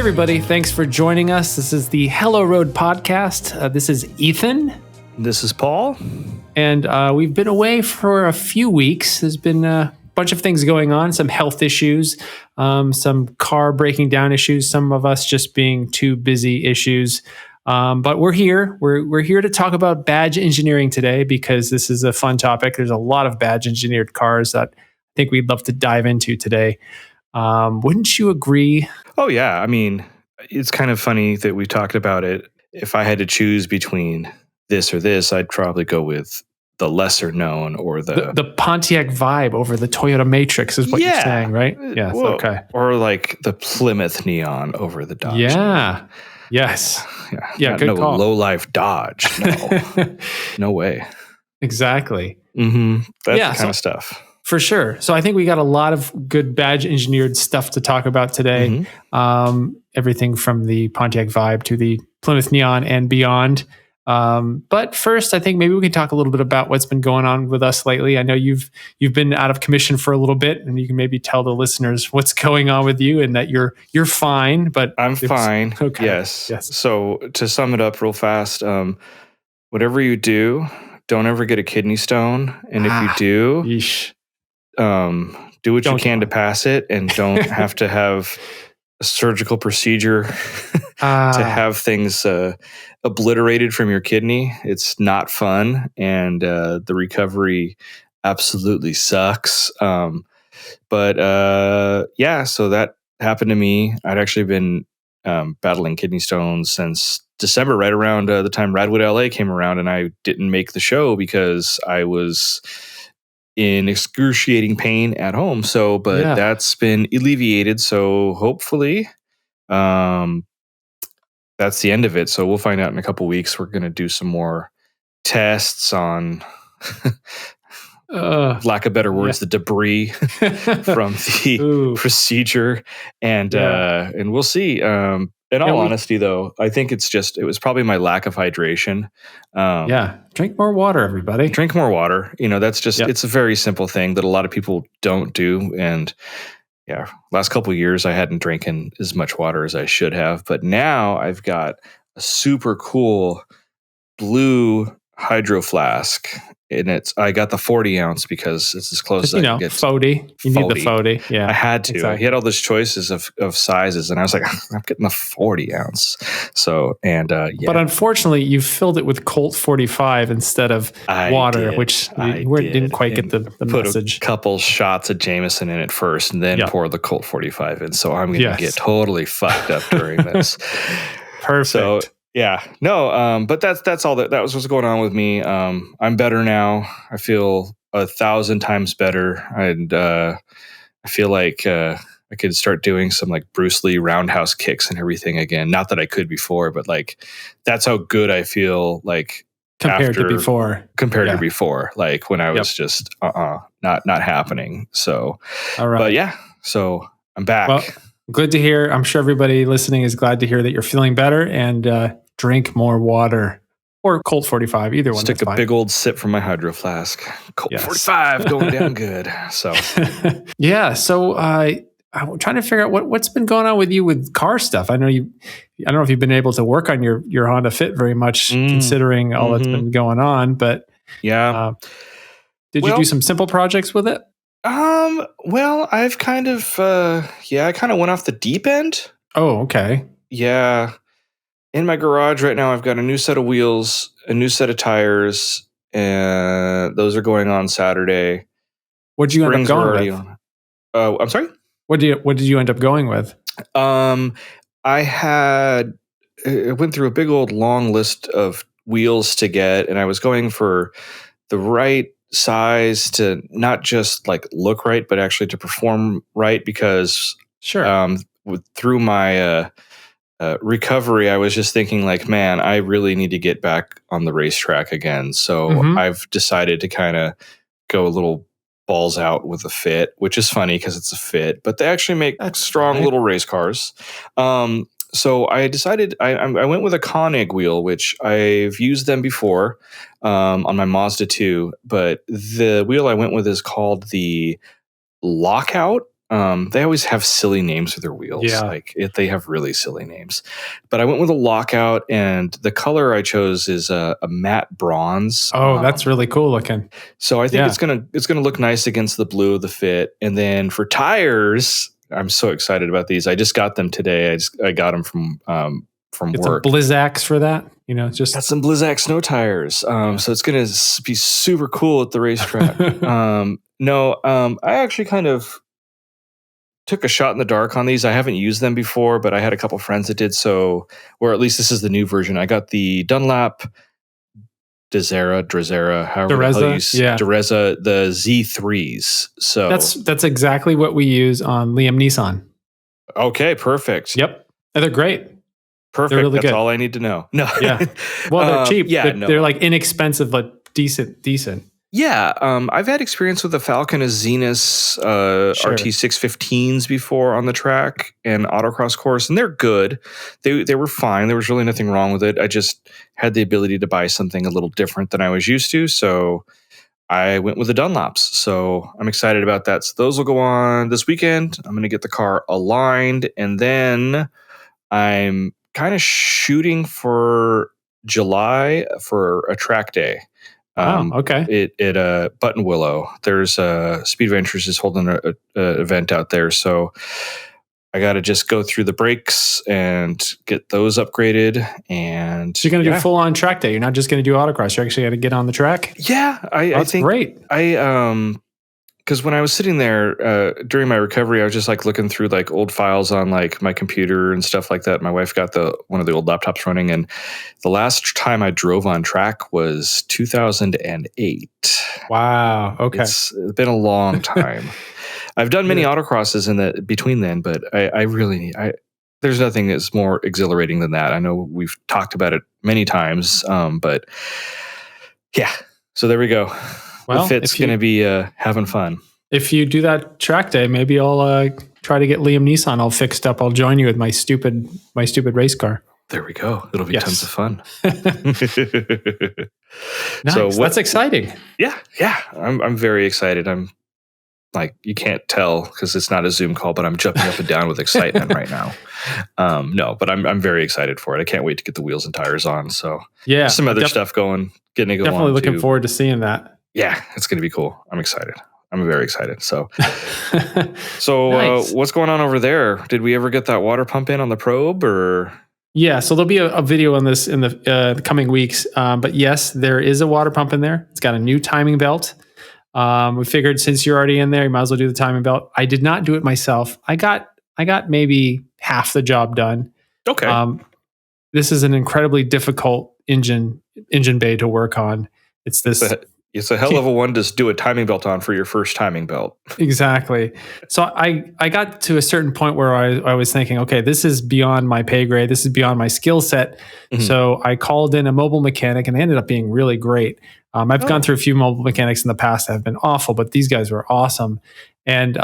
everybody. Thanks for joining us. This is the Hello Road podcast. This is Ethan. This is Paul. And we've been away for a few weeks. There's been a bunch of things going on, some health issues, some car breaking down issues, some of us just being too busy issues. But we're here. We're here to talk about badge engineering today because this is a fun topic. There's a lot of badge engineered cars that I think we'd love to dive into today. Wouldn't you agree? Oh, yeah. I mean, it's kind of funny that we talked about it. If I had to choose between this or this, I'd probably go with the lesser known or the Pontiac Vibe over the Toyota Matrix is what you're saying, right? Yeah. Okay. Or like the Plymouth Neon over the Dodge. Yeah. Yes. Yeah. Good call. Low life Dodge. No. No way. Exactly. Mm-hmm. That's the kind of stuff. For sure. So I think we got a lot of good badge engineered stuff to talk about today. Mm-hmm. Everything from the Pontiac Vibe to the Plymouth Neon and beyond. But first, I think maybe we can talk a little bit about what's been going on with us lately. I know you've been out of commission for a little bit, and you can maybe tell the listeners what's going on with you and that you're fine. But I'm fine. Okay. Yes. So to sum it up real fast, whatever you do, don't ever get a kidney stone, and if you do, do what you can to pass it, and don't have to have a surgical procedure to have things obliterated from your kidney. It's not fun, and the recovery absolutely sucks. So that happened to me. I'd actually been battling kidney stones since December, right around the time Radwood LA came around, and I didn't make the show because I was in excruciating pain at home. That's been alleviated. So hopefully, that's the end of it. So we'll find out in a couple weeks. We're going to do some more tests on, lack of better words, the debris from the procedure, and we'll see. In all honesty, though, I think it was probably my lack of hydration. Drink more water, everybody. Drink more water. That's just, it's a very simple thing that a lot of people don't do. And last couple of years, I hadn't drinking as much water as I should have. But now I've got a super cool blue hydro flask. And I got the 40 ounce because it's as close as I can get. 40. You need the 40. Yeah. I had to. Exactly. He had all those choices of sizes, and I was like, I'm getting the 40 ounce. So, But unfortunately, you filled it with Colt 45 instead of water, which didn't quite get the message. Put a couple shots of Jameson in it first, and then pour the Colt 45 in. So I'm going to get totally fucked up during this. Perfect. So, but that's all that was what's going on with me. I'm better now. I feel 1,000 times better. And I feel like I could start doing some like Bruce Lee roundhouse kicks and everything again. Not that I could before, but like that's how good I feel like compared to before. Like when I was just not happening. So all right. But so I'm back. Well, good to hear. I'm sure everybody listening is glad to hear that you're feeling better, and drink more water or Colt 45, either one. Stick a big old sip from my hydro flask. Colt 45 going down good. So, So I'm trying to figure out what's been going on with you with car stuff. I don't know if you've been able to work on your Honda Fit very much, considering all that's been going on. But did you do some simple projects with it? Well, I've kind of, I kind of went off the deep end. Oh, okay. Yeah. In my garage right now, I've got a new set of wheels, a new set of tires, and those are going on Saturday. What did you end up going with? I'm sorry? What did you end up going with? I went through a big old long list of wheels to get, and I was going for the right size to not just like look right, but actually to perform right, because through my recovery, I was just thinking like, man, I really need to get back on the racetrack again. So I've decided to kind of go a little balls out with a Fit, which is funny because it's a Fit, but they actually make strong little race cars. So I decided I went with a Koenig wheel, which I've used them before on my Mazda 2, but the wheel I went with is called the Lockout. They always have silly names for their wheels. Yeah. They have really silly names. But I went with a lockout, and the color I chose is a matte bronze. Oh, that's really cool looking. So I think it's gonna look nice against the blue of the fit. And then for tires, I'm so excited about these. I just got them today. I got them from Get work. some Blizzaks for that. Just got some Blizzak snow tires. So it's gonna be super cool at the racetrack. I actually kind of took a shot in the dark on these. I haven't used them before, but I had a couple friends that did so, or at least this is the new version. I got the Dunlop Drazera, however the hell you say Dureza, the Z3s. So that's exactly what we use on Liam Neeson. Okay, perfect. Yep. They're great. Perfect. They're really That's good. all I need to know. No. Yeah. Well, they're cheap. They're like inexpensive, but decent. Yeah. I've had experience with the Falcon Zenus RT615s before on the track and autocross course, and they're good. They were fine. There was really nothing wrong with it. I just had the ability to buy something a little different than I was used to, so I went with the Dunlops. So I'm excited about that. So those will go on this weekend. I'm going to get the car aligned, and then I'm kind of shooting for July for a track day. Okay. At Button Willow, there's Speed Ventures is holding a event out there, so I got to just go through the brakes and get those upgraded. And so you're going to do full on track day. You're not just going to do autocross. You're actually going to get on the track. Yeah, I think great. Because when I was sitting there during my recovery, I was just like looking through like old files on like my computer and stuff like that. My wife got one of the old laptops running, and the last time I drove on track was 2008. Wow. Okay. It's been a long time. I've done many autocrosses in between then, but I really need. There's nothing that's more exhilarating than that. I know we've talked about it many times, but yeah. So there we go. Well, the fit's going to be having fun. If you do that track day, maybe I'll try to get Liam Neeson all fixed up. I'll join you with my stupid race car. There we go. It'll be tons of fun. Nice. So that's exciting. Yeah. I'm very excited. I'm like, you can't tell because it's not a Zoom call, but I'm jumping up and down with excitement right now. No, but I'm very excited for it. I can't wait to get the wheels and tires on. So yeah, some other stuff getting it going. Definitely looking forward to seeing that. Yeah, it's going to be cool. I'm excited. I'm very excited. So nice. What's going on over there? Did we ever get that water pump in on the probe or? Yeah, so there'll be a video on this in the coming weeks. But yes, there is a water pump in there. It's got a new timing belt. We figured since you're already in there, you might as well do the timing belt. I did not do it myself. I got maybe half the job done. Okay. This is an incredibly difficult engine bay to work on. It's this. It's a hell of a one to do a timing belt on for your first timing belt. Exactly. So I got to a certain point where I was thinking, okay, this is beyond my pay grade. This is beyond my skill set. Mm-hmm. So I called in a mobile mechanic, and they ended up being really great. I've gone through a few mobile mechanics in the past that have been awful, but these guys were awesome. And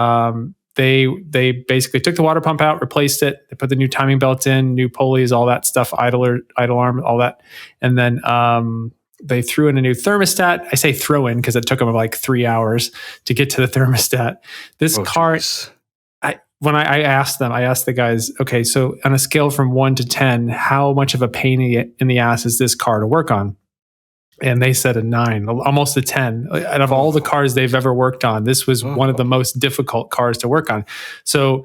they basically took the water pump out, replaced it. They put the new timing belt in, new pulleys, all that stuff, idle arm, all that. And then they threw in a new thermostat. I say throw in because it took them like 3 hours to get to the thermostat. This car, when I asked the guys, okay, so on a scale from 1 to 10, how much of a pain in the ass is this car to work on? And they said a 9, almost a 10. Out of all the cars they've ever worked on, this was one of the most difficult cars to work on. So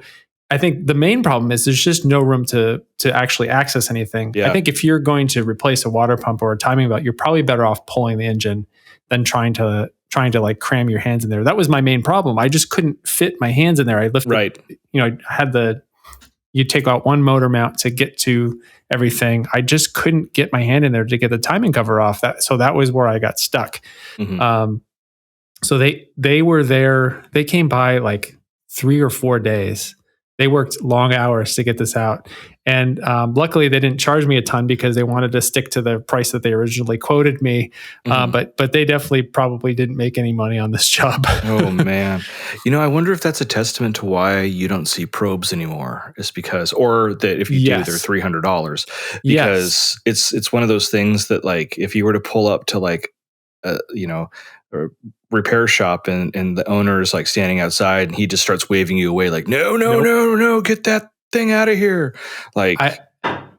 I think the main problem is there's just no room to actually access anything. Yeah. I think if you're going to replace a water pump or a timing belt, you're probably better off pulling the engine than trying to like cram your hands in there. That was my main problem. I just couldn't fit my hands in there. I lifted, I had you take out one motor mount to get to everything. I just couldn't get my hand in there to get the timing cover off. So that was where I got stuck. Mm-hmm. So they were there. They came by like 3 or 4 days. They worked long hours to get this out. And luckily, they didn't charge me a ton because they wanted to stick to the price that they originally quoted me. Mm-hmm. But they definitely probably didn't make any money on this job. Oh, man. I wonder if that's a testament to why you don't see probes anymore. It's because, or that if you do, they're $300. Because it's one of those things that, like, if you were to pull up to, like, or repair shop and the owner is like standing outside and he just starts waving you away like, no, get that thing out of here. Like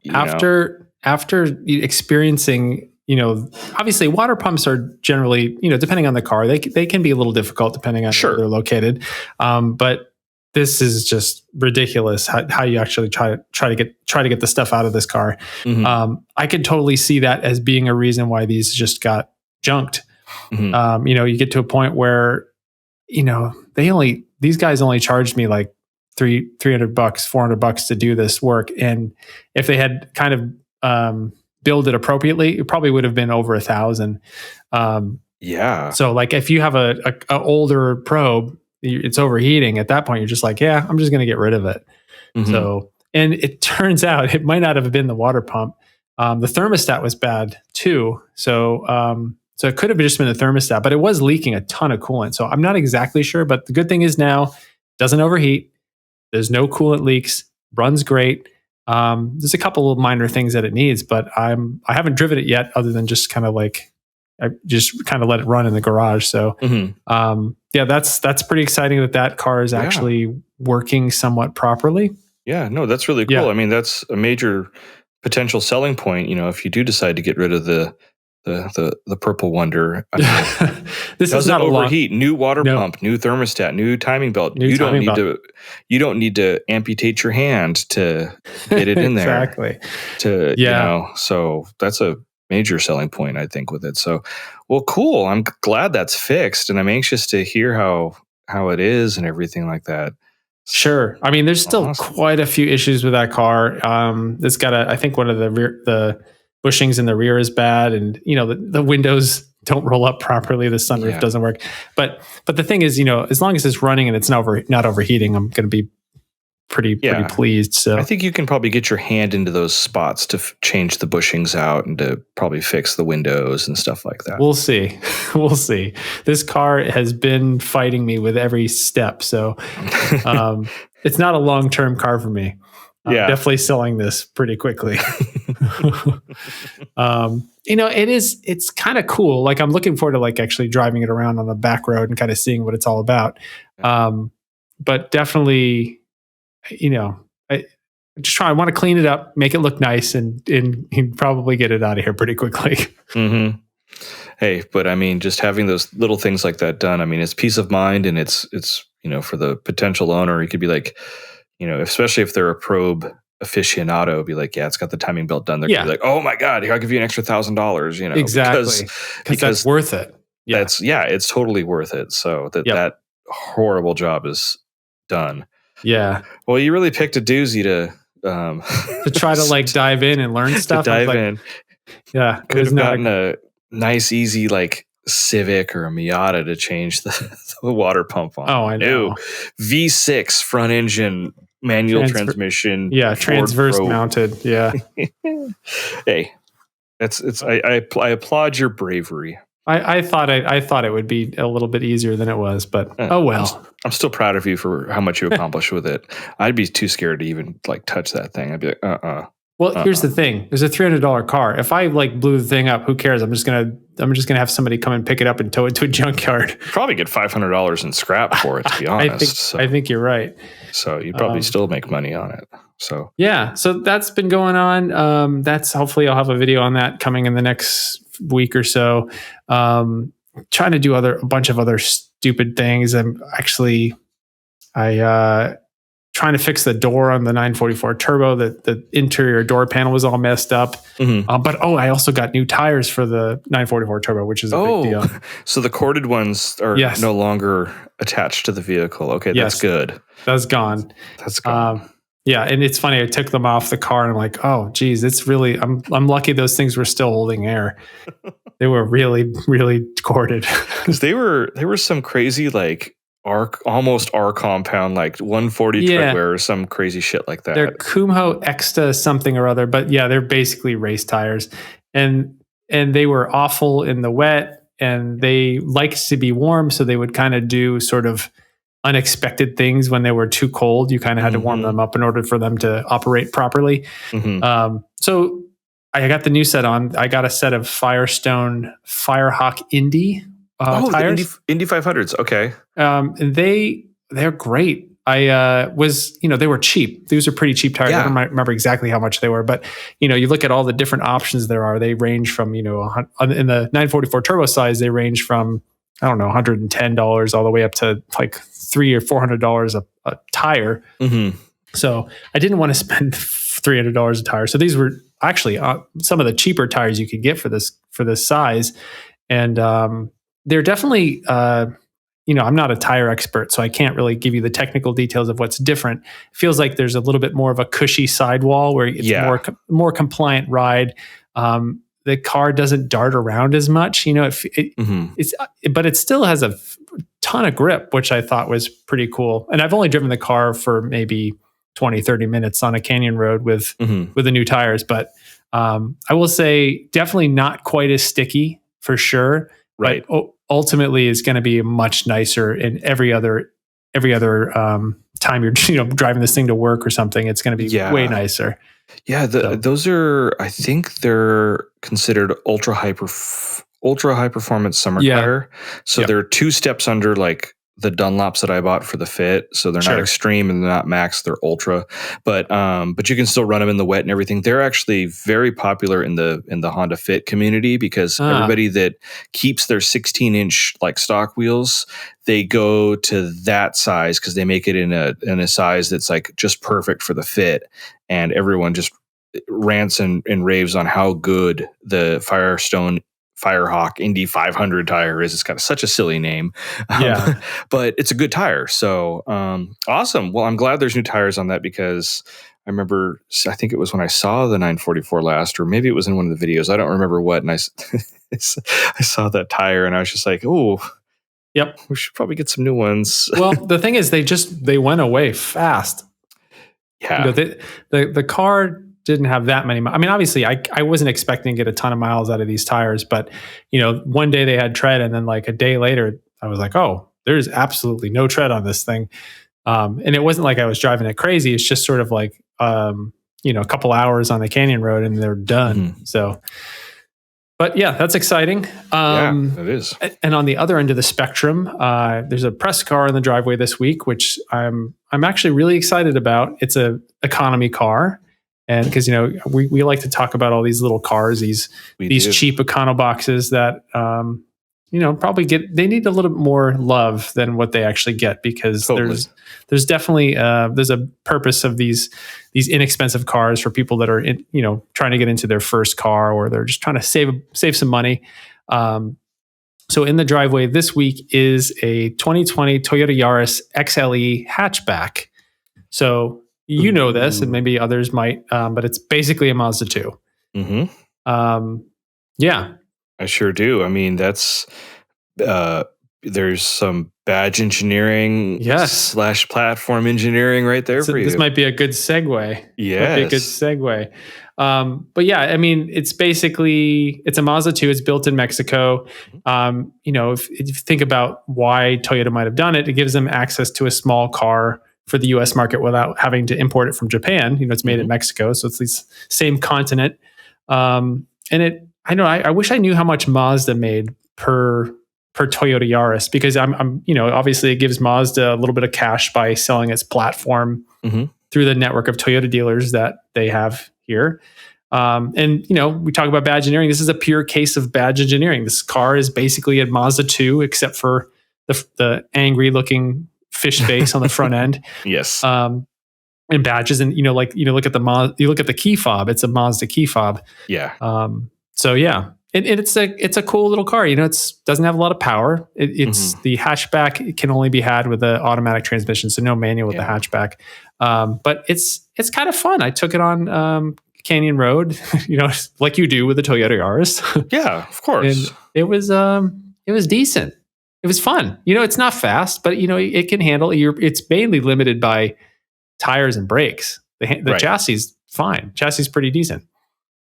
after experiencing, obviously water pumps are generally, depending on the car, they can be a little difficult depending on where they're located. But this is just ridiculous how you actually try to get the stuff out of this car. Mm-hmm. I could totally see that as being a reason why these just got junked. Mm-hmm. You get to a point where, these guys only charged me like $300, $400 to do this work. And if they had kind of billed it appropriately, it probably would have been over $1,000. Yeah. So like if you have a older probe, it's overheating. At that point, you're just like, yeah, I'm just going to get rid of it. Mm-hmm. So, and it turns out it might not have been the water pump. The thermostat was bad too. So it could have just been the thermostat, but it was leaking a ton of coolant. So I'm not exactly sure, but the good thing is now it doesn't overheat. There's no coolant leaks, runs great. There's a couple of minor things that it needs, but I haven't driven it yet other than just kind of like, I just kind of let it run in the garage. So, that's pretty exciting that car is actually working somewhat properly. Yeah, no, that's really cool. Yeah. I mean, that's a major potential selling point, if you do decide to get rid of the Purple Wonder. I mean, this is not overheat. New water pump, new thermostat, new timing belt. You don't need to amputate your hand to get it in there. Exactly. So that's a major selling point, I think, with it. So, well, cool. I'm glad that's fixed, and I'm anxious to hear how it is and everything like that. Sure. I mean, there's still quite a few issues with that car. It's got I think one of the bushings in the rear is bad, and the windows don't roll up properly. The sunroof doesn't work. But the thing is, as long as it's running and it's not overheating, I'm going to be pretty pleased. So I think you can probably get your hand into those spots to change the bushings out and to probably fix the windows and stuff like that. We'll see. We'll see. This car has been fighting me with every step. So it's not a long-term car for me. I'm definitely selling this pretty quickly. It's kind of cool. Like I'm looking forward to like actually driving it around on the back road and kind of seeing what it's all about. But definitely, I want to clean it up, make it look nice, and probably get it out of here pretty quickly. Mm-hmm. Hey, but I mean, just having those little things like that done, I mean, it's peace of mind, and it's for the potential owner, you could be like, especially if they're a probe aficionado, be like, yeah, it's got the timing belt done. They're gonna be like, oh my God, I'll give you an extra $1,000, exactly. Because that's worth it. Yeah. It's totally worth it. So that horrible job is done. Yeah. Well, you really picked a doozy to try to like dive in and learn stuff. In. Yeah. Could have gotten a nice, easy, like Civic or a Miata to change the water pump on. Oh, I know. No. V6 front engine manual transmission. Yeah. Transverse mounted. Yeah. Hey, I applaud your bravery. I thought it would be a little bit easier than it was, but oh well. I'm still proud of you for how much you accomplished with it. I'd be too scared to even like touch that thing. I'd be like, Well, here's the thing. There's a $300 car. If I like blew the thing up, who cares? I'm just gonna have somebody come and pick it up and tow it to a junkyard. Probably get $500 in scrap for it, to be honest. I think you're right. So you probably still make money on it. So yeah, so that's been going on. That's hopefully I'll have a video on that coming in the next week or so. Trying to do a bunch of other stupid things. Trying to fix the door on the 944 Turbo. The interior door panel was all messed up. Mm-hmm. But I also got new tires for the 944 Turbo, which is a big deal. So the corded ones are no longer attached to the vehicle. Okay, that's good. That's gone. Yeah, and it's funny. I took them off the car, and I'm like, oh, geez, it's really. I'm lucky those things were still holding air. They were really, really corded. Because they were some crazy like almost R compound, like 140 treadwear or some crazy shit like that. They're Kumho Exta something or other, but yeah, they're basically race tires, and they were awful in the wet, and they liked to be warm, so they would kind of do sort of unexpected things when they were too cold. You kind of had to warm them up in order for them to operate properly. Mm-hmm. So I got the new set on. I got a set of Firestone Firehawk Indy tires. The Indy 500s. Okay. And they're great. They were cheap. These are pretty cheap tires. Yeah. I don't remember exactly how much they were, but you look at all the different options there are. They range from, in the 944 turbo size, they range from, I don't know, $110 all the way up to like $300 or $400 a tire. Mm-hmm. So I didn't want to spend $300 a tire. So these were actually some of the cheaper tires you could get for this size. And they're definitely, I'm not a tire expert, so I can't really give you the technical details of what's different. It feels like there's a little bit more of a cushy sidewall where it's more compliant ride. The car doesn't dart around as much, but it still has a ton of grip, which I thought was pretty cool. And I've only driven the car for maybe 20, 30 minutes on a canyon road with the new tires. But I will say definitely not quite as sticky for sure. Right. But ultimately is going to be much nicer in every other time you're driving this thing to work or something. It's going to be way nicer. Yeah, those are, I think they're considered ultra high performance summer tire. So they're 2 steps under like the Dunlops that I bought for the Fit. So they're not extreme and they're not max, they're ultra. But you can still run them in the wet and everything. They're actually very popular in the Honda Fit community because everybody that keeps their 16-inch like stock wheels, they go to that size because they make it in a size that's like just perfect for the Fit. And everyone just rants and raves on how good the Firehawk Indy 500 tire is. It's got such a silly name, but it's a good tire. So awesome. Well, I'm glad there's new tires on that because I think it was when I saw the 944 last, or maybe it was in one of the videos. I don't remember what. And I saw that tire and I was just like, oh, yep, we should probably get some new ones. Well, the thing is, they went away fast. Yeah. The car didn't have that many. I mean, obviously, I wasn't expecting to get a ton of miles out of these tires, but one day they had tread, and then like a day later, I was like, oh, there's absolutely no tread on this thing. And it wasn't like I was driving it crazy. It's just sort of like a couple hours on the canyon road, and they're done. Mm-hmm. So, but yeah, that's exciting. It is. And on the other end of the spectrum, there's a press car in the driveway this week, which I'm actually really excited about. It's a economy car. And because, we like to talk about all these little cars, these cheap econo boxes that, probably they need a little bit more love than what they actually get, because there's definitely, there's a purpose of these inexpensive cars for people that are, trying to get into their first car, or they're just trying to save some money. So in the driveway this week is a 2020 Toyota Yaris XLE hatchback. So, this, and maybe others might, but it's basically a Mazda 2. Mm-hmm. Yeah. I sure do. I mean, that's, there's some badge engineering / platform engineering right there for you. This might be a good segue. Yes. Might be a good segue. But yeah, I mean, it's a Mazda 2. It's built in Mexico. If you think about why Toyota might have done it, it gives them access to a small car for the US market without having to import it from Japan. It's made in Mexico, so it's the same continent. And I wish I knew how much Mazda made per Toyota Yaris, because I'm obviously it gives Mazda a little bit of cash by selling its platform through the network of Toyota dealers that they have here. And we talk about badge engineering. This is a pure case of badge engineering. This car is basically a Mazda 2, except for the angry looking fish face on the front end. Yes. And badges, and look at the key fob. It's a Mazda key fob. Yeah. So yeah, and it's a cool little car. It doesn't have a lot of power. It's the hatchback. It can only be had with an automatic transmission, so no manual with the hatchback. But it's kind of fun. I took it on Canyon Road, like you do with the Toyota Yaris. Yeah, of course. And it was decent. It was fun. It's not fast, but it can handle. It's mainly limited by tires and brakes. The chassis is fine. Chassis is pretty decent.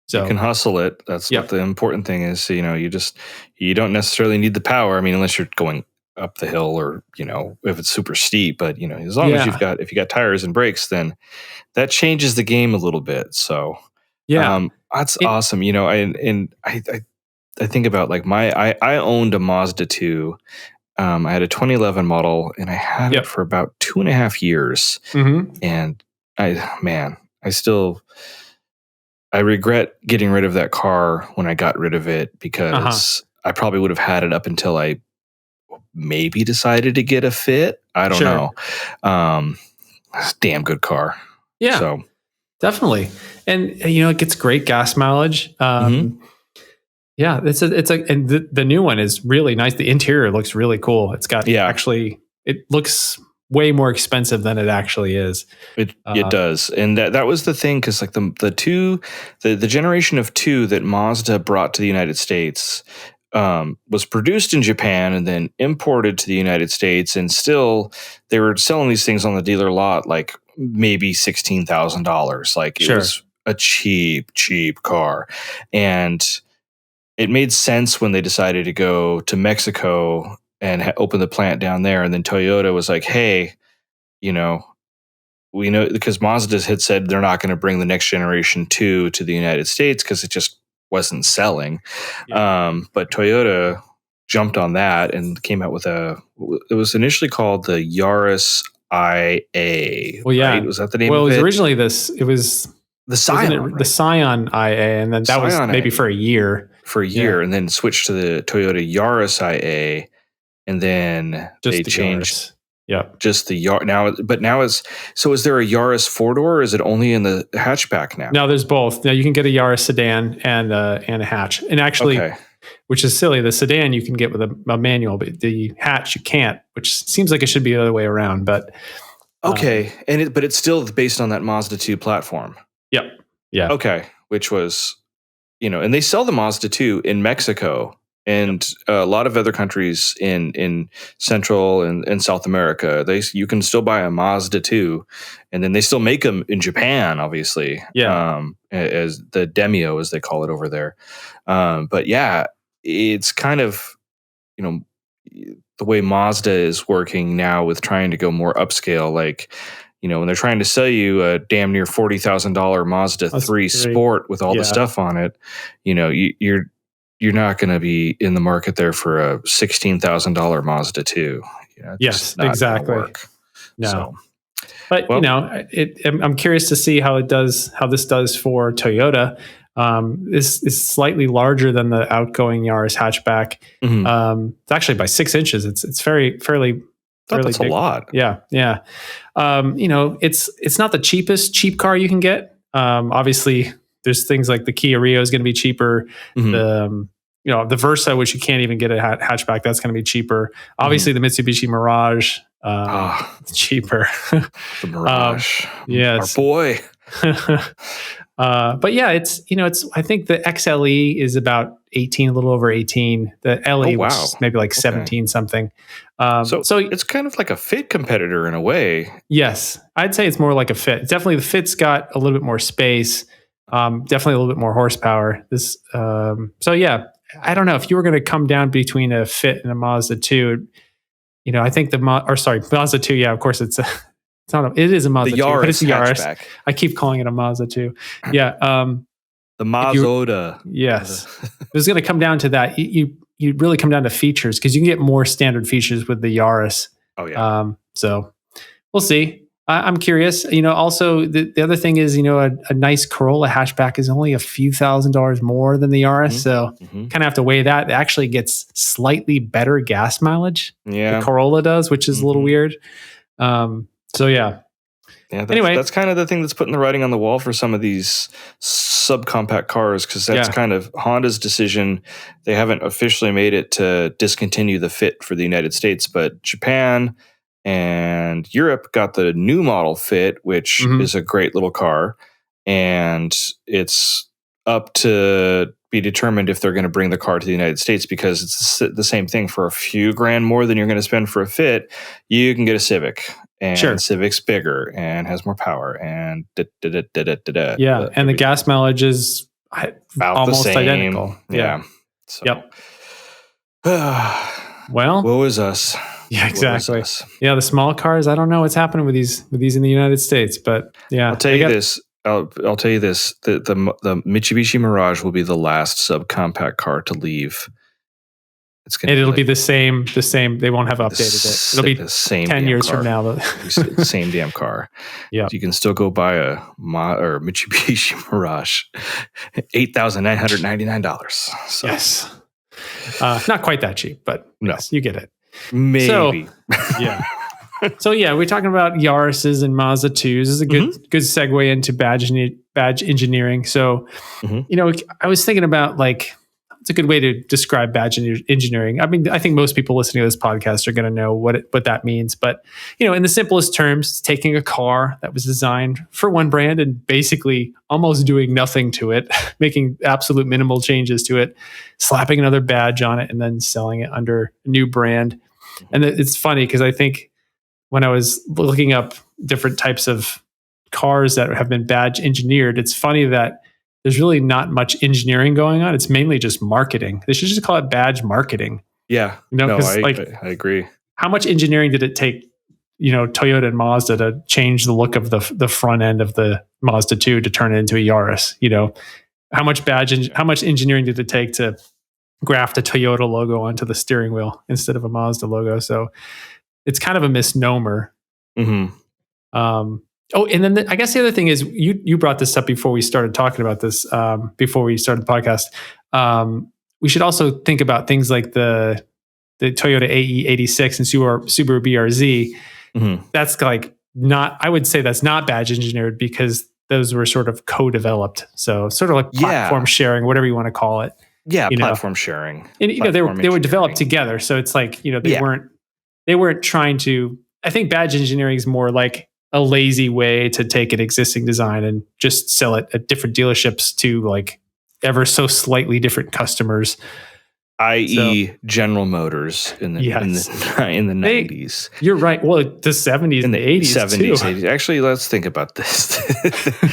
So you can hustle it. That's what the important thing is. You don't necessarily need the power. I mean, unless you're going up the hill, or if it's super steep. But as long as if you got tires and brakes, then that changes the game a little bit. So that's awesome. I I think about like I owned a Mazda 2. I had a 2011 model, and I had it for about 2.5 years. Mm-hmm. And I regret getting rid of that car when I got rid of it, because I probably would have had it up until I maybe decided to get a Fit. I don't know. It's a damn good car. Yeah, so definitely. And it gets great gas mileage. Yeah, and the new one is really nice. The interior looks really cool. It's got it looks way more expensive than it actually is. It does. And that was the thing, because like the generation of 2 that Mazda brought to the United States was produced in Japan and then imported to the United States, and still they were selling these things on the dealer lot like maybe $16,000. Like it was a cheap car. And it made sense when they decided to go to Mexico and open the plant down there. And then Toyota was like, hey, we know, because Mazda had said they're not going to bring the next generation 2 to the United States because it just wasn't selling. But Toyota jumped on that and came out with it was initially called the Yaris IA. Well, yeah. Right? Was that the name of it? Well, it was originally the Scion, right? The Scion IA, and then that was maybe for a year. And then switched to the Toyota Yaris IA, and then they changed. Yaris. Yeah, just the Yaris now. But now is there a Yaris 4-door? Or is it only in the hatchback now? No, there's both. Now you can get a Yaris sedan and a hatch, and actually, which is silly. The sedan you can get with a manual, but the hatch you can't, which seems like it should be the other way around. But but it's still based on that Mazda 2 platform. Yep. Yeah. Okay, which was, and they sell the Mazda 2 in Mexico and a lot of other countries in Central and South America. You can still buy a Mazda 2, and then they still make them in Japan, obviously. Yeah. As the Demio, as they call it over there. But yeah, it's kind of, the way Mazda is working now with trying to go more upscale, like, when they're trying to sell you a damn near $40,000 Mazda 3 Sport with all the stuff on it, you're not going to be in the market there for a $16,000 Mazda 2. Yes, exactly. No. So, but I'm curious to see how this does for Toyota. This is slightly larger than the outgoing Yaris hatchback. Mm-hmm. It's actually by 6 inches. It's fairly. That's big. A lot. Yeah. It's not the cheap car you can get. Obviously, there's things like the Kia Rio is going to be cheaper. Mm-hmm. The Versa, which you can't even get a hatchback, that's going to be cheaper. Obviously, the Mitsubishi Mirage, it's cheaper. The Mirage, yes, our boy. But yeah, it's I think the XLE is about 18, a little over 18. The LE was maybe like 17 something. So it's kind of like a Fit competitor in a way. Yes, I'd say it's more like a Fit. Definitely, the Fit's got a little bit more space. Definitely a little bit more horsepower. So yeah, I don't know if you were going to come down between a Fit and a Mazda 2. I think Mazda 2. Yeah, of course it is a Mazda 2, but it's a Yaris. Hatchback. I keep calling it a Mazda 2. Yeah. The Mazda. Yes. It was going to come down to that. You really come down to features, because you can get more standard features with the Yaris. Oh, yeah. So we'll see. I'm curious. Also the other thing is, a nice Corolla hatchback is only a few $1,000s more than the Yaris. So kind of have to weigh that. It actually gets slightly better gas mileage. Yeah. The Corolla does, which is a little weird. So yeah. Yeah. That's kind of the thing that's putting the writing on the wall for some of these subcompact cars, because that's kind of Honda's decision. They haven't officially made it to discontinue the Fit for the United States, but Japan and Europe got the new model Fit, which is a great little car, and it's up to be determined if they're going to bring the car to the United States, because it's the same thing. For a few grand more than you're going to spend for a Fit, you can get a Civic, and Civic's bigger and has more power, and yeah, and the gas mileage is about almost identical. Yeah. So. Yep. Well, woe is us. Yeah, exactly. Yeah, the small cars. I don't know what's happening with these in the United States, but yeah, I'll tell you this: I'll tell you this: the Mitsubishi Mirage will be the last subcompact car to leave. It'll be the same. They won't have updated it. It'll be the same 10 years car. from now. The same damn car. Yeah, you can still go buy a Mitsubishi Mirage, $8,999. So. Yes, not quite that cheap, but yes, you get it. Maybe. So, yeah. So yeah, we're talking about Yarises and Mazda 2s. This is a good segue into badge engineering. So, I was thinking about it's a good way to describe badge engineering. I mean, I think most people listening to this podcast are going to know what that means. But, in the simplest terms, it's taking a car that was designed for one brand and basically almost doing nothing to it, making absolute minimal changes to it, slapping another badge on it, and then selling it under a new brand. And it's funny because I think when I was looking up different types of cars that have been badge engineered, it's funny that there's really not much engineering going on. It's mainly just marketing. They should just call it badge marketing. Yeah. I agree. How much engineering did it take, Toyota and Mazda to change the look of the front end of the Mazda 2 to turn it into a Yaris? How much engineering did it take to graft a Toyota logo onto the steering wheel instead of a Mazda logo? So it's kind of a misnomer. Mm-hmm. And then I guess the other thing is you brought this up before we started talking about this, before we started the podcast. We should also think about things like the Toyota AE86 and Subaru BRZ. Mm-hmm. That's I would say that's not badge engineered because those were sort of co-developed. So sort of like platform sharing, whatever you want to call it. Yeah, platform sharing. And they were developed together. So it's they weren't trying to. I think badge engineering is more like a lazy way to take an existing design and just sell it at different dealerships to ever so slightly different customers, i.e. General Motors in the 90s. You're right. Well, the 70s and the 80s 70s, too. 80s. Actually, let's think about this.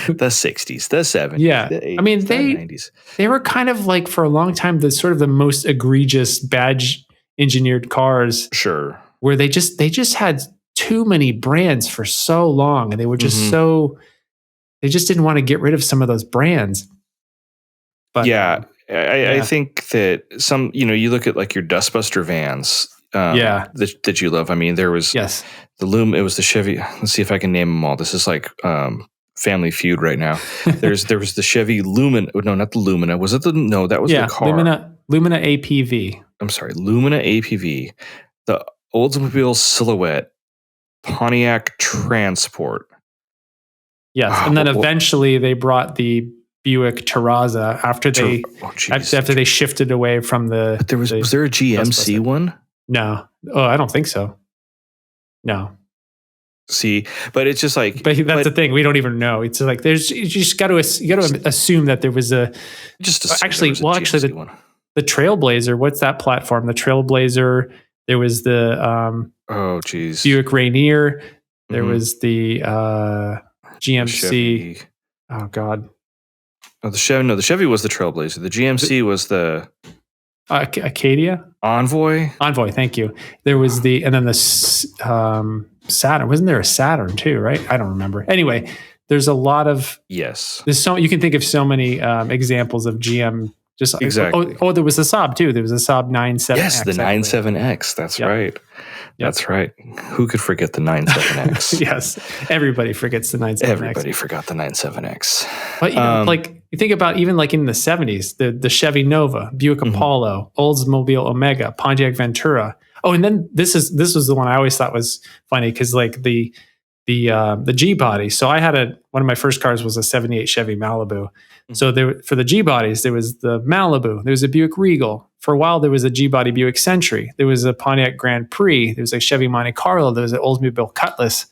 The 60s, the 70s, yeah. the 80s, I mean, the 90s. They were kind of for a long time the sort of the most egregious badge engineered cars. Sure. Where they just had too many brands for so long, and they were just they just didn't want to get rid of some of those brands. But I think that some, you look at your Dustbuster vans, that you love. I mean, there was the it was the Chevy. Let's see if I can name them all. This is Family Feud right now. There was the Chevy Lumina. No, not the Lumina. Was it that was the car. Lumina APV. I'm sorry, Lumina APV. The Oldsmobile Silhouette, Pontiac Transport. Yes, and then eventually they brought the Buick Terraza after they shifted away from the. But was there a GMC one? No, I don't think so. No. See, but it's just but that's the thing, we don't even know. It's you just got to assume that there was a one. The TrailBlazer. What's that platform? The TrailBlazer. There was the Buick Rainier. There was the GMC. Oh God. Oh, the Chevy was the TrailBlazer. The GMC was the Acadia. Envoy. Thank you. There was and then the Saturn. Wasn't there a Saturn too? Right? I don't remember. Anyway, there's a lot of There's you can think of so many examples of GM. Just exactly. There was a Saab too. There was a Saab 97X. Yes, the 97X. That's right. That's right. Who could forget the 97X? Yes, everybody forgets the 97X. Everybody forgot the 97X. But you think about even in the 70s, the Chevy Nova, Buick Apollo, Oldsmobile Omega, Pontiac Ventura. Oh, and then this was the one I always thought was funny because the G body. So I had one of my first cars was a 78 Chevy Malibu. So for the G bodies, there was the Malibu, there was a Buick Regal. For a while, there was a G body Buick Century. There was a Pontiac Grand Prix. There was a Chevy Monte Carlo. There was an Oldsmobile Cutlass.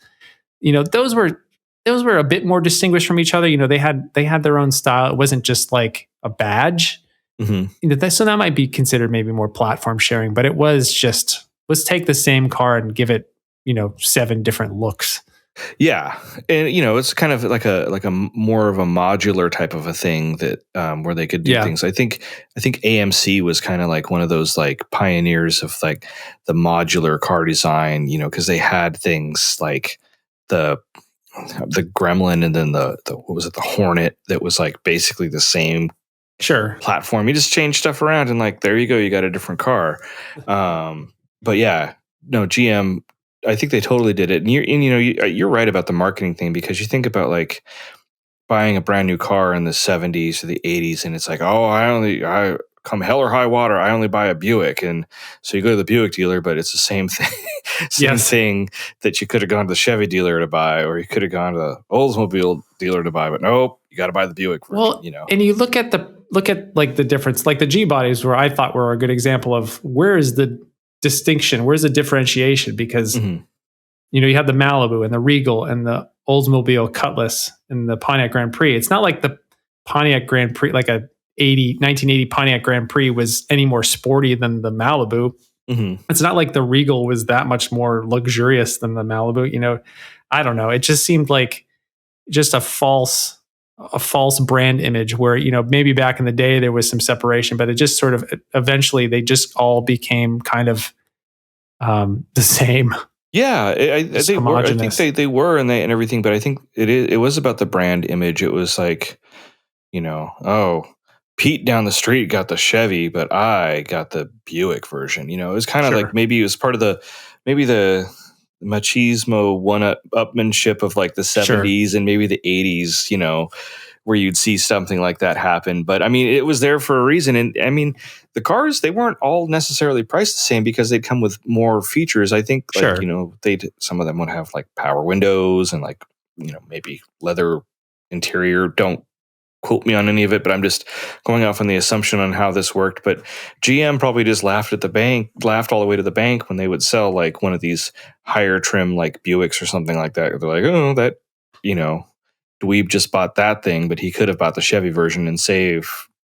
Those were a bit more distinguished from each other. They had their own style. It wasn't just like a badge. Mm-hmm. So that might be considered maybe more platform sharing. But it was just, let's take the same car and give it 7 different looks. Yeah, and it's kind of like a more of a modular type of a thing that where they could do things. I think AMC was kind of like one of those pioneers of the modular car design. Because they had things like the the Gremlin, and then the what was it, the Hornet, that was like basically the same platform. You just change stuff around, and like there you go, you got a different car. But yeah, no, GM, I think they totally did it. And you're right about the marketing thing, because you think about like buying a brand new car in the 70s or the 80s, and it's like, oh, I come hell or high water, I only buy a Buick. And so you go to the Buick dealer, but it's the same thing, thing that you could have gone to the Chevy dealer to buy, or you could have gone to the Oldsmobile dealer to buy, but nope, you got to buy the Buick version. Well, and you look at like the difference, like the G bodies, where I thought were a good example of where is the distinction, where's the differentiation, because you have the Malibu and the Regal and the Oldsmobile Cutlass and the Pontiac Grand Prix. It's not like the Pontiac Grand Prix, like a 1980 Pontiac Grand Prix, was any more sporty than the Malibu. It's not like the Regal was that much more luxurious than the Malibu. I don't know. It just seemed like just a false brand image where, maybe back in the day there was some separation, but it just sort of eventually they just all became kind of the same. Yeah, they were. I think they were, and everything. But I think it was about the brand image. It was like, oh, Pete down the street got the Chevy, but I got the Buick version. It was kind of like maybe it was part of the machismo one-upmanship of like the 70s and maybe the 80s. Where you'd see something like that happen. But I mean, it was there for a reason. And I mean, the cars, they weren't all necessarily priced the same because they'd come with more features. I think, some of them would have like power windows and like, maybe leather interior. Don't quote me on any of it, but I'm just going off on the assumption on how this worked. But GM probably just laughed all the way to the bank when they would sell like one of these higher trim, like Buicks or something like that. They're like, oh, that, Dweeb just bought that thing, but he could have bought the Chevy version and save,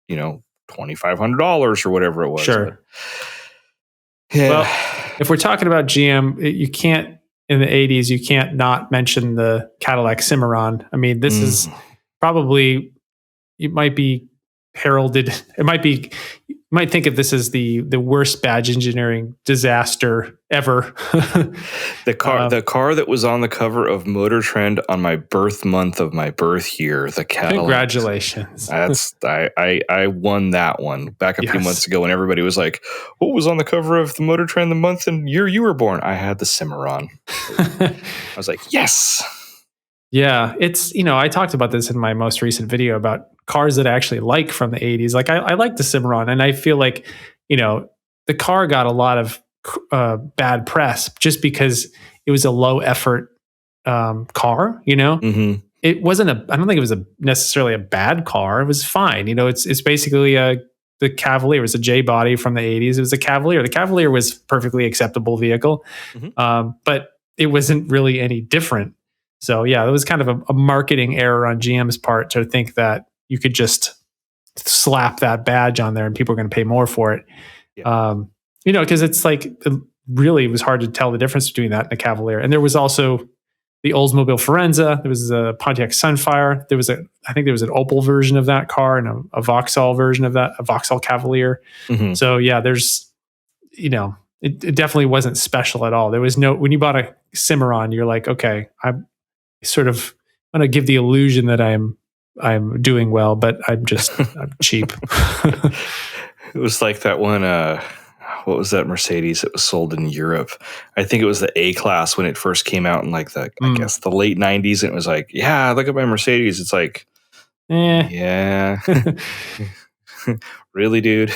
$2,500 or whatever it was. Sure. But, yeah. Well, if we're talking about GM, you can't, in the 80s, you can't not mention the Cadillac Cimmaron. I mean, this is probably, it might be heralded. You might think of this as the worst badge engineering disaster ever. The car that was on the cover of Motor Trend on my birth month of my birth year, the Cadillac. Congratulations. That's I won that one back a few months ago when everybody was like, what was on the cover of the Motor Trend the month and year you were born? I had the Cimmaron. I was like, yes. Yeah, it's, I talked about this in my most recent video about cars that I actually like from the 80s. Like I like the Cimmaron, and I feel like, the car got a lot of bad press just because it was a low effort car, It wasn't I don't think it was necessarily a bad car. It was fine. It's basically the Cavalier. It was a J body from the 80s. It was a Cavalier. The Cavalier was perfectly acceptable vehicle, but it wasn't really any different. So yeah, it was kind of a marketing error on GM's part to think that you could just slap that badge on there and people are going to pay more for it. Yeah. Because it's like, it really was hard to tell the difference between that and a Cavalier. And there was also the Oldsmobile Firenza. There was a Pontiac Sunfire. I think there was an Opel version of that car and a Vauxhall version of that, a Vauxhall Cavalier. So yeah, there's, it definitely wasn't special at all. There was when you bought a Cimmaron, you're like, okay, I'm sort of going to give the illusion that I'm doing well, but I'm cheap. It was like that one, what was that Mercedes that was sold in Europe? I think it was the A-Class when it first came out in like I guess the late 90s. And it was like, yeah, look at my Mercedes. It's like, yeah. Really, dude?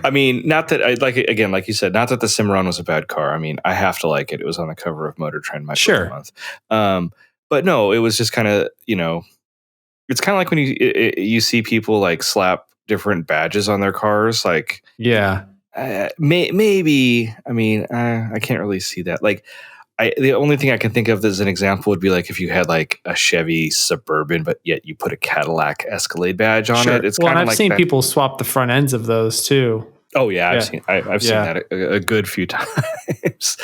I mean, not that I like it, again, like you said, not that the Cimmaron was a bad car. I mean, I have to like it. It was on the cover of Motor Trend my first month. But no, it was just kind of, it's kind of like when you see people like slap different badges on their cars. Like, yeah, maybe, I mean, I can't really see that. Like, the only thing I can think of as an example would be like if you had like a Chevy Suburban, but yet you put a Cadillac Escalade badge on it. It's kind of like, I've seen people swap the front ends of those too. Oh yeah, I've seen that a good few times.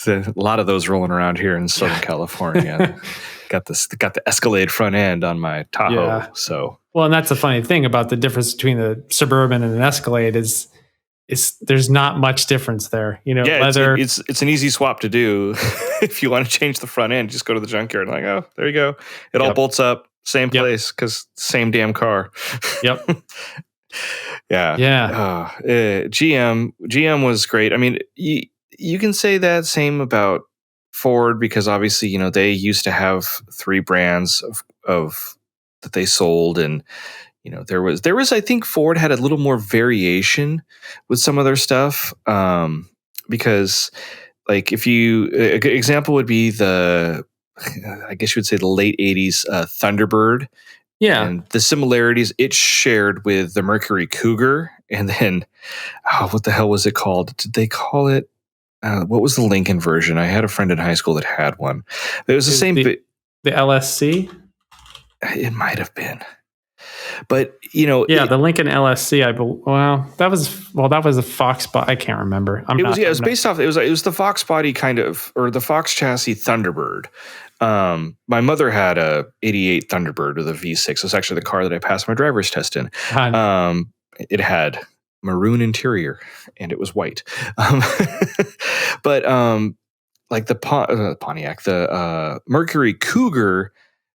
A lot of those rolling around here in Southern California. Got the Escalade front end on my Tahoe. Yeah. So and that's the funny thing about the difference between the Suburban and an Escalade is there's not much difference there. Yeah, leather. it's an easy swap to do. If you want to change the front end, just go to the junkyard and like, oh, there you go. It all bolts up, same place, because same damn car. Yep. Yeah. GM was great. I mean, you can say that same about Ford, because obviously, they used to have 3 brands of that they sold, and there was I think Ford had a little more variation with some of their stuff, because like an example would be I guess you would say the late 80s Thunderbird. Yeah. And the similarities it shared with the Mercury Cougar. And then, what the hell was it called? Did they call it? What was the Lincoln version? I had a friend in high school that had one. It was the same. The LSC? It might have been. But, the Lincoln LSC, that was a Fox body. I can't remember. It was based off, it was the Fox body kind of, or the Fox chassis Thunderbird. My mother had a 88 Thunderbird with a V6. It was actually the car that I passed my driver's test in. It had maroon interior and it was white. But like the Pontiac, the Mercury Cougar,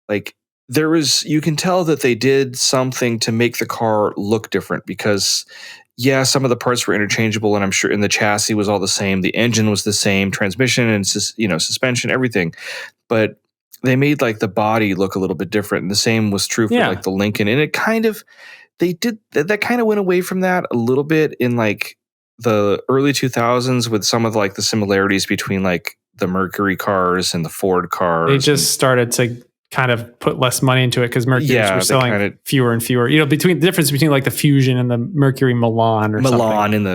like you can tell that they did something to make the car look different, because some of the parts were interchangeable, and I'm sure, and the chassis was all the same. The engine was the same, transmission and suspension, everything. But they made like the body look a little bit different. And the same was true for like the Lincoln. And they did that kind of went away from that a little bit in like the early 2000s with some of like the similarities between like the Mercury cars and the Ford cars. They just started to kind of put less money into it because Mercury's were selling fewer and fewer. Between the difference between like the Fusion and the Mercury Milan something. And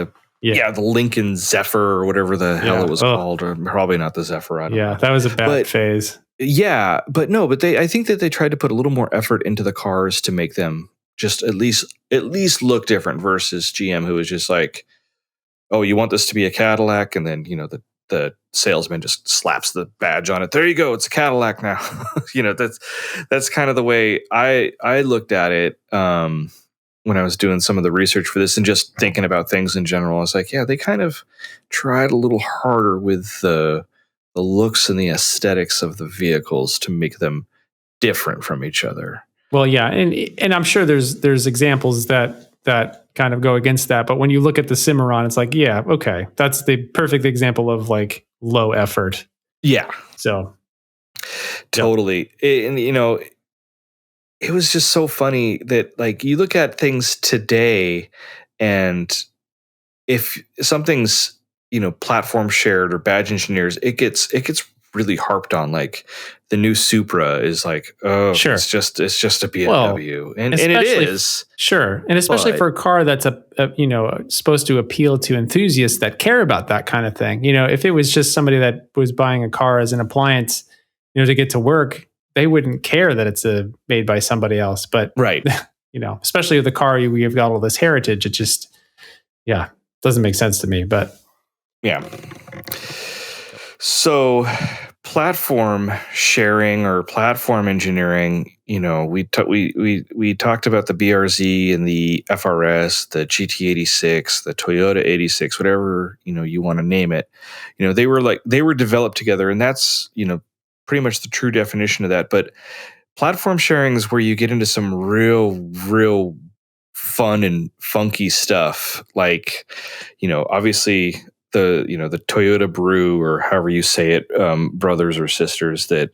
the Lincoln Zephyr or whatever the hell it was called, or probably not the Zephyr. I don't know. That was a bad phase. Yeah, but I think that they tried to put a little more effort into the cars to make them just at least look different versus GM, who was just like, oh, you want this to be a Cadillac, and then the salesman just slaps the badge on it. There you go, it's a Cadillac now. That's kind of the way I looked at it when I was doing some of the research for this and just thinking about things in general. I was like, they kind of tried a little harder with the looks and the aesthetics of the vehicles to make them different from each other. Well, yeah, and I'm sure there's examples that kind of go against that. But when you look at the Cimmaron, it's like, okay, that's the perfect example of like low effort. Yeah. So totally. And it was just so funny that like you look at things today, and if something's platform shared or badge engineers, it gets really harped on. Like the new Supra is like, oh, sure, it's just a BMW, and it is, sure, and especially for a car that's supposed to appeal to enthusiasts that care about that kind of thing. If it was just somebody that was buying a car as an appliance, to get to work, they wouldn't care that it's made by somebody else. But right, especially with the car, you've got all this heritage. It just doesn't make sense to me. But yeah. So platform sharing or platform engineering, we talked about the BRZ and the FRS, the GT86, the Toyota 86, whatever, you want to name it. They were developed together, and that's, pretty much the true definition of that. But platform sharing is where you get into some real fun and funky stuff. Like, obviously the Toyota Brew, or however you say it, brothers or sisters that,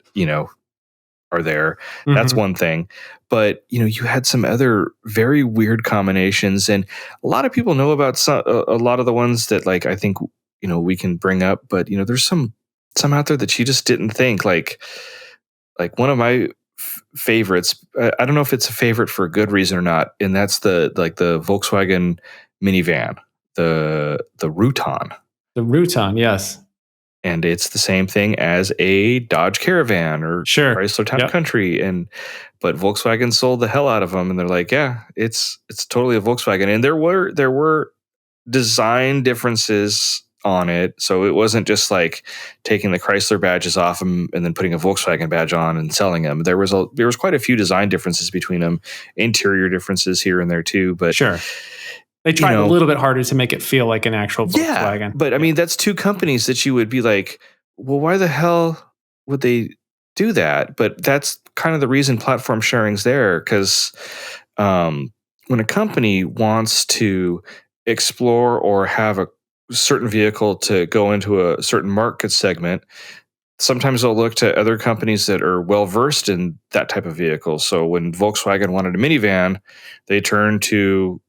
are there. Mm-hmm. That's one thing. But, you had some other very weird combinations, and a lot of people know about a lot of the ones that, like, I think, we can bring up, but, there's some out there that you just didn't think, like one of my favorites. I don't know if it's a favorite for a good reason or not. And that's the Volkswagen minivan, the Rutan. The Rutan, yes. And it's the same thing as a Dodge Caravan or Chrysler Town Country. But Volkswagen sold the hell out of them, and they're like, yeah, it's totally a Volkswagen. And there were design differences on it, so it wasn't just like taking the Chrysler badges off them and then putting a Volkswagen badge on and selling them. There was quite a few design differences between them, interior differences here and there too. But sure. They tried a little bit harder to make it feel like an actual Volkswagen. Yeah, but I mean, that's two companies that you would be like, well, why the hell would they do that? But that's kind of the reason platform sharing's there, because when a company wants to explore or have a certain vehicle to go into a certain market segment, sometimes they'll look to other companies that are well versed in that type of vehicle. So when Volkswagen wanted a minivan, they turned to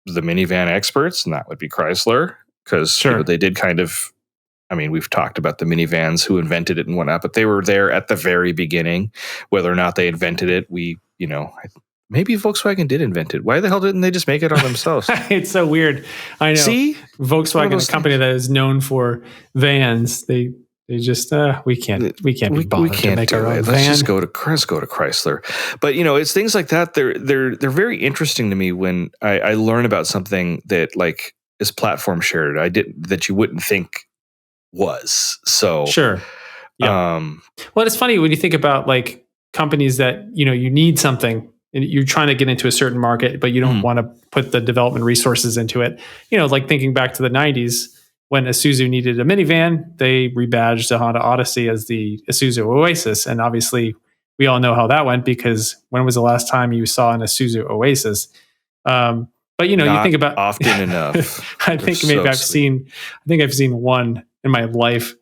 the minivan experts, and that would be Chrysler, because they did kind of, I mean, we've talked about the minivans, who invented it and whatnot, but they were there at the very beginning. Whether or not they invented it, maybe Volkswagen did invent it. Why the hell didn't they just make it on themselves? It's so weird. I know. See? Volkswagen, a company that is known for vans, they just we can't be bothered to make our own van. Let's go to Chrysler. But it's things like that. They're very interesting to me when I learn about something that like is platform shared. That you wouldn't think was. So sure. Yeah. Well, it's funny when you think about like companies that you need something and you're trying to get into a certain market, but you don't want to put the development resources into it. Like thinking back to the 90s. When Isuzu needed a minivan, they rebadged the Honda Odyssey as the Isuzu Oasis. And obviously, we all know how that went, because when was the last time you saw an Isuzu Oasis? But you think about often enough. I think maybe I've seen one in my life.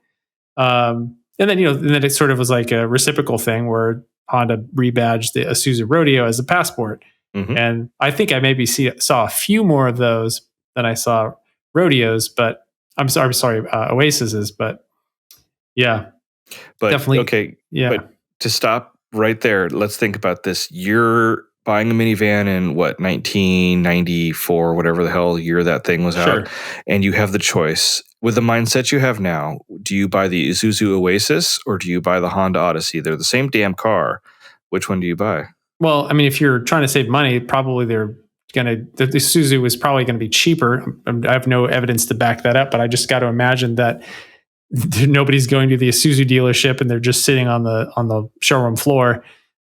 And then it sort of was like a reciprocal thing where Honda rebadged the Isuzu Rodeo as a passport. Mm-hmm. And I think I maybe saw a few more of those than I saw rodeos, but I'm sorry, Oasis's, but yeah. But definitely. Okay. Yeah. But to stop right there, let's think about this. You're buying a minivan in 1994, whatever the hell year that thing was out. And you have the choice. With the mindset you have now, do you buy the Isuzu Oasis or do you buy the Honda Odyssey? They're the same damn car. Which one do you buy? Well, I mean, if you're trying to save money, probably the Isuzu is probably going to be cheaper. I have no evidence to back that up, but I just got to imagine that nobody's going to the Isuzu dealership and they're just sitting on the showroom floor.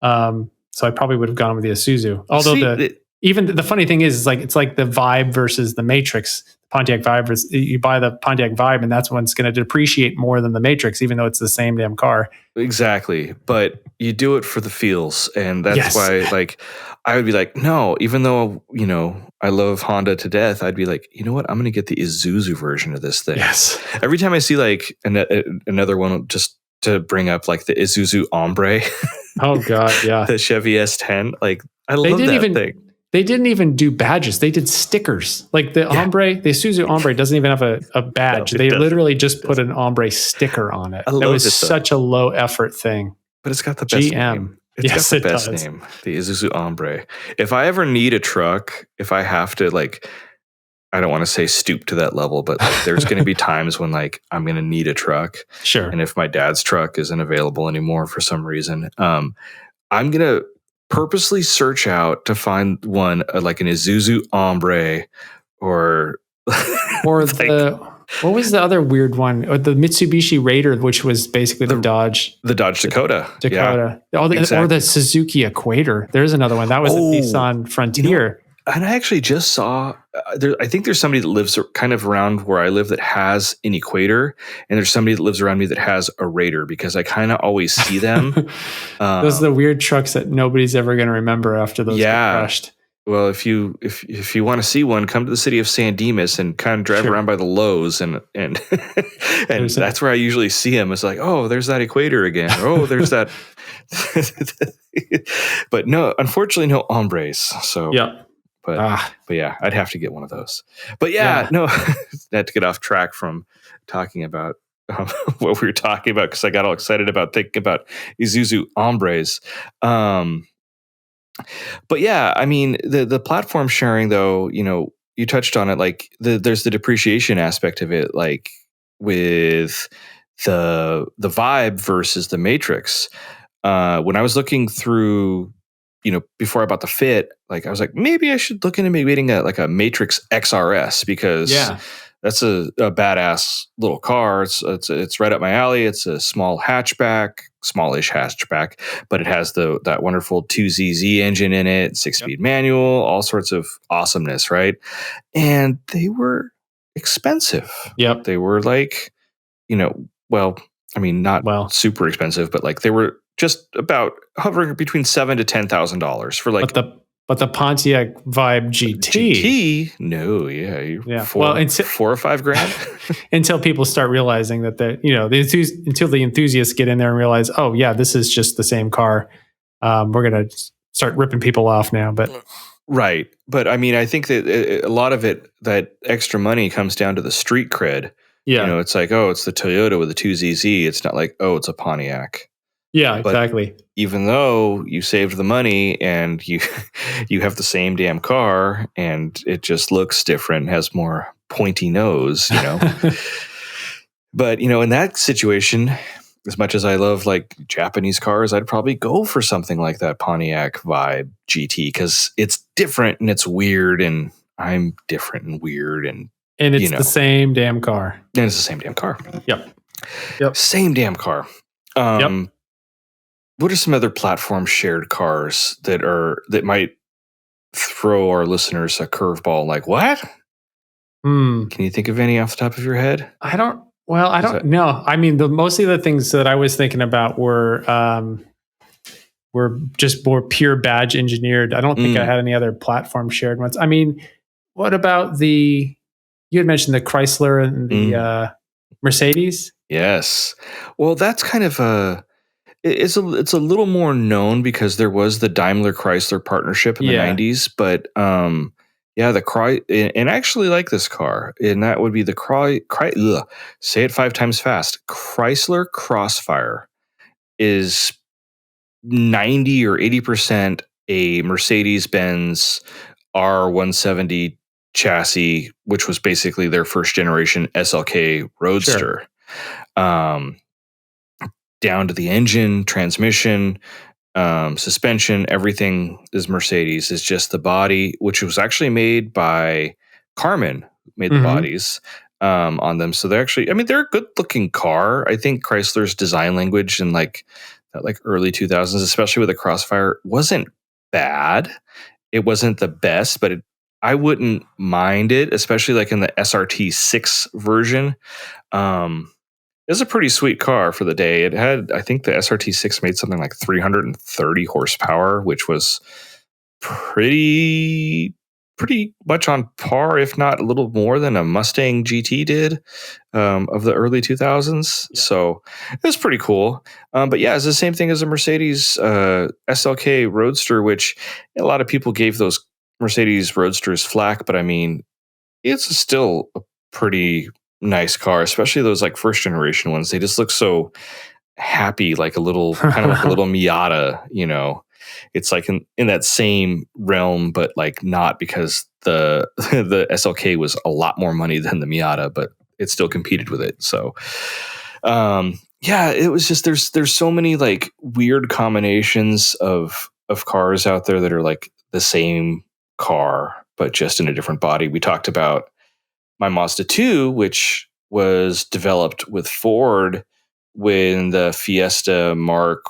So I probably would have gone with the Isuzu. Although the funny thing is like it's like the Vibe versus the Matrix. Pontiac Vibe, you buy the Pontiac Vibe, and that's when it's going to depreciate more than the Matrix, even though it's the same damn car. Exactly, but you do it for the feels, and that's why, like, I would be like, no, even though I love Honda to death, I'd be like, you know what, I'm going to get the Isuzu version of this thing. Yes. Every time I see like another one, just to bring up like the Isuzu Ombre. Oh God, yeah. The Chevy S10, like I love that thing. They didn't even do badges. They did stickers. Like the Isuzu Ombre doesn't even have a badge. No, they literally just put an Ombre sticker on it. It was such a low effort thing. But it's got the best name. It's got the best name. The Isuzu Ombre. If I ever need a truck, if I have to like, I don't want to say stoop to that level, but like, there's going to be times when like I'm going to need a truck. Sure. And if my dad's truck isn't available anymore for some reason, I'm going to purposely search out to find one like an Isuzu Ombre or what was the other weird one? Or the Mitsubishi Raider, which was basically the Dodge Dakota. Yeah. Or the Suzuki Equator. There's another one. That was a Nissan Frontier. And I actually just saw, I think there's somebody that lives kind of around where I live that has an Equator, and there's somebody that lives around me that has a Raider, because I kind of always see them. Those are the weird trucks that nobody's ever going to remember after those get crushed. Well, if you want to see one, come to the city of San Dimas and kind of drive around by the Lowe's, and that's where I usually see them. It's like, oh, there's that Equator again. Oh, there's that. But no, unfortunately, no Ombres. So yeah. But yeah, I'd have to get one of those. But no, not to get off track from talking about what we were talking about, because I got all excited about thinking about Isuzu Ombres. But yeah, I mean, the platform sharing, though, you touched on it. Like there's the depreciation aspect of it, like with the Vibe versus the Matrix. When I was looking through, before I bought the Fit, like I was like, maybe I should look into maybe getting a Matrix XRS, because that's a badass little car. It's right up my alley. It's a smallish hatchback, but it has that wonderful 2ZZ engine in it, 6-speed manual, all sorts of awesomeness, right? And they were expensive. Yep. They were like, not super expensive, but like they were just about hovering between $7,000 to $10,000 for like. But the Pontiac Vibe GT. No, yeah. Well, $4 or $5,000 until people start realizing that until the enthusiasts get in there and realize, oh yeah, this is just the same car. We're gonna start ripping people off now, but right. But I mean, I think that a lot of it, that extra money, comes down to the street cred. Yeah, it's like, oh, it's the Toyota with the 2ZZ. It's not like, oh, it's a Pontiac. Yeah, exactly. But even though you saved the money and you have the same damn car and it just looks different, has more pointy nose, But, in that situation, as much as I love like Japanese cars, I'd probably go for something like that Pontiac Vibe GT because it's different and it's weird and I'm different and weird and it's the same damn car. And it's the same damn car. Yep. Same damn car. Yep. What are some other platform shared cars that might throw our listeners a curveball? Like what? Can you think of any off the top of your head? I don't know. I mean, mostly the things that I was thinking about were just more pure badge engineered. I don't think I had any other platform shared ones. I mean, what about you had mentioned the Chrysler and the Mercedes? Yes. Well, that's kind of it's a little more known because there was the Daimler Chrysler partnership in the 90s, but and I actually like this car, and that would be the say it 5 times fast. Chrysler Crossfire is 90 or 80% a Mercedes-Benz R170 chassis, which was basically their first generation SLK Roadster. Sure. Down to the engine, transmission, suspension, everything is Mercedes. It's just the body, which was actually made by Carmen, made the bodies on them. So they're actually, they're a good looking car. I think Chrysler's design language in that early 2000s, especially with the Crossfire, wasn't bad. It wasn't the best, but I wouldn't mind it, especially like in the SRT 6 version. It's a pretty sweet car for the day. It had, I think the SRT6 made something like 330 horsepower, which was pretty much on par, if not a little more than a Mustang GT did of the early 2000s. Yeah. So it was pretty cool. But yeah, it's the same thing as a Mercedes SLK Roadster, which a lot of people gave those Mercedes Roadsters flack, but it's still a pretty nice car, especially those like first generation ones. They just look so happy, like a little kind of like a little Miata, It's like in that same realm, but like not, because the SLK was a lot more money than the Miata, but it still competed with it. So it was just there's so many like weird combinations of cars out there that are like the same car but just in a different body. We talked about my Mazda 2, which was developed with Ford when the Fiesta Mark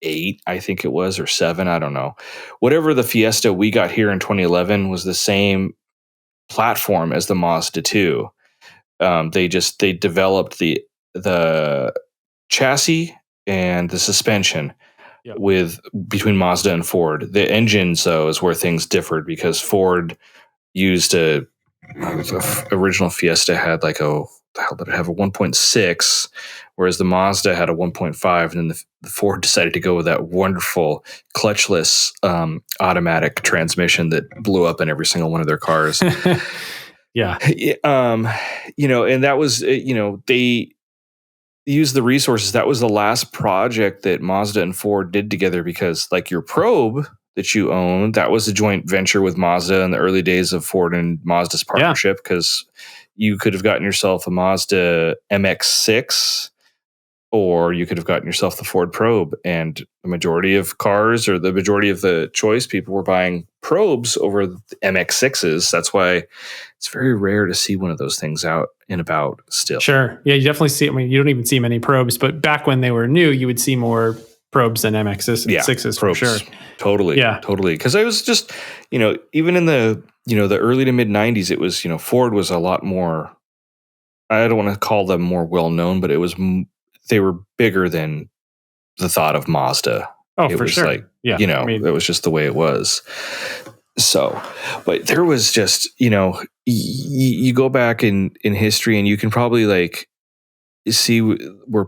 8, I think it was, or 7, I don't know. Whatever the Fiesta we got here in 2011 was the same platform as the Mazda 2. They developed the chassis and the suspension between Mazda and Ford. The engine, so, is where things differed, because Ford used the original Fiesta had like the hell did it have, a 1.6, whereas the Mazda had a 1.5, and then the Ford decided to go with that wonderful clutchless automatic transmission that blew up in every single one of their cars. Yeah. And that was, they used the resources. That was the last project that Mazda and Ford did together, because like your Probe that you own, that was a joint venture with Mazda in the early days of Ford and Mazda's partnership, because you could have gotten yourself a Mazda MX-6 or you could have gotten yourself the Ford Probe. And the majority of cars, or the majority of the choice, people were buying Probes over the MX6s. That's why it's very rare to see one of those things out and about still. Sure. Yeah, you definitely see, I mean, you don't even see many Probes, but back when they were new, you would see more Probes than MXs and 6s Probes, for sure. Totally. Yeah. Totally. Because I was just, even in the, the early to mid 90s, it was, Ford was a lot more, I don't want to call them more well-known, but they were bigger than the thought of Mazda. Oh, it for was sure. Like, yeah. It was just the way it was. So, but there was just, you go back in history and you can probably like see where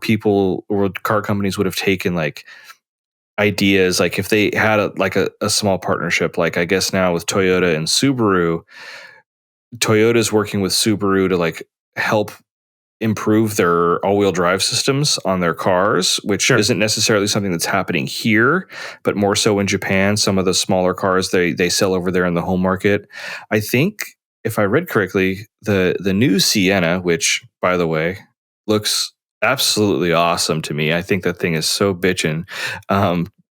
car companies would have taken like ideas, like if they had a small partnership, like I guess now with Toyota and Subaru, Toyota's working with Subaru to like help improve their all-wheel drive systems on their cars, which isn't necessarily something that's happening here, but more so in Japan. Some of the smaller cars they sell over there in the home market. I think, if I read correctly, the new Sienna, which by the way looks absolutely awesome to me. I think that thing is so bitchin'.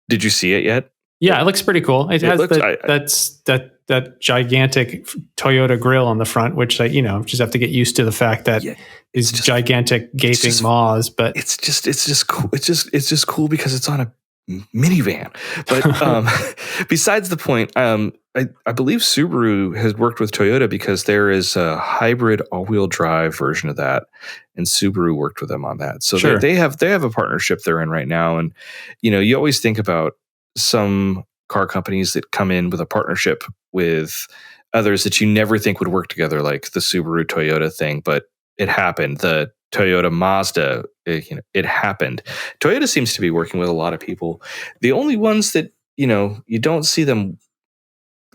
Did you see it yet? Yeah, it looks pretty cool. It has that gigantic Toyota grill on the front, which just have to get used to the fact that is gigantic gaping maws. But it's just cool. It's just cool because it's on a minivan. But besides the point, I believe Subaru has worked with Toyota because there is a hybrid all-wheel drive version of that, and Subaru worked with them on that. So they have a partnership they're in right now. And you always think about some car companies that come in with a partnership with others that you never think would work together, like the Subaru Toyota thing, but it happened. The Toyota Mazda, it happened. Toyota seems to be working with a lot of people. The only ones that you don't see them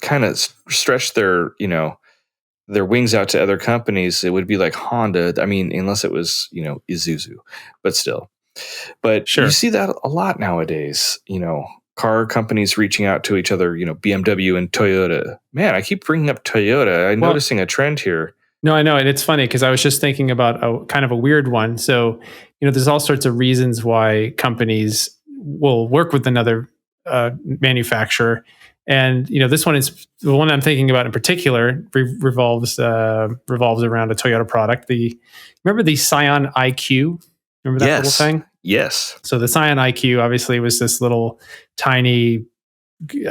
kind of stretch their wings out to other companies, it would be like Honda. I mean, unless it was Isuzu, but still. But you see that a lot nowadays. Car companies reaching out to each other. BMW and Toyota. Man, I keep bringing up Toyota. I'm noticing a trend here. No, I know. And it's funny because I was just thinking about a kind of a weird one. So, there's all sorts of reasons why companies will work with another manufacturer. And, this one is the one I'm thinking about in particular revolves around a Toyota product. Remember the Scion IQ? Remember that little thing? Yes. So the Scion IQ obviously was this little tiny,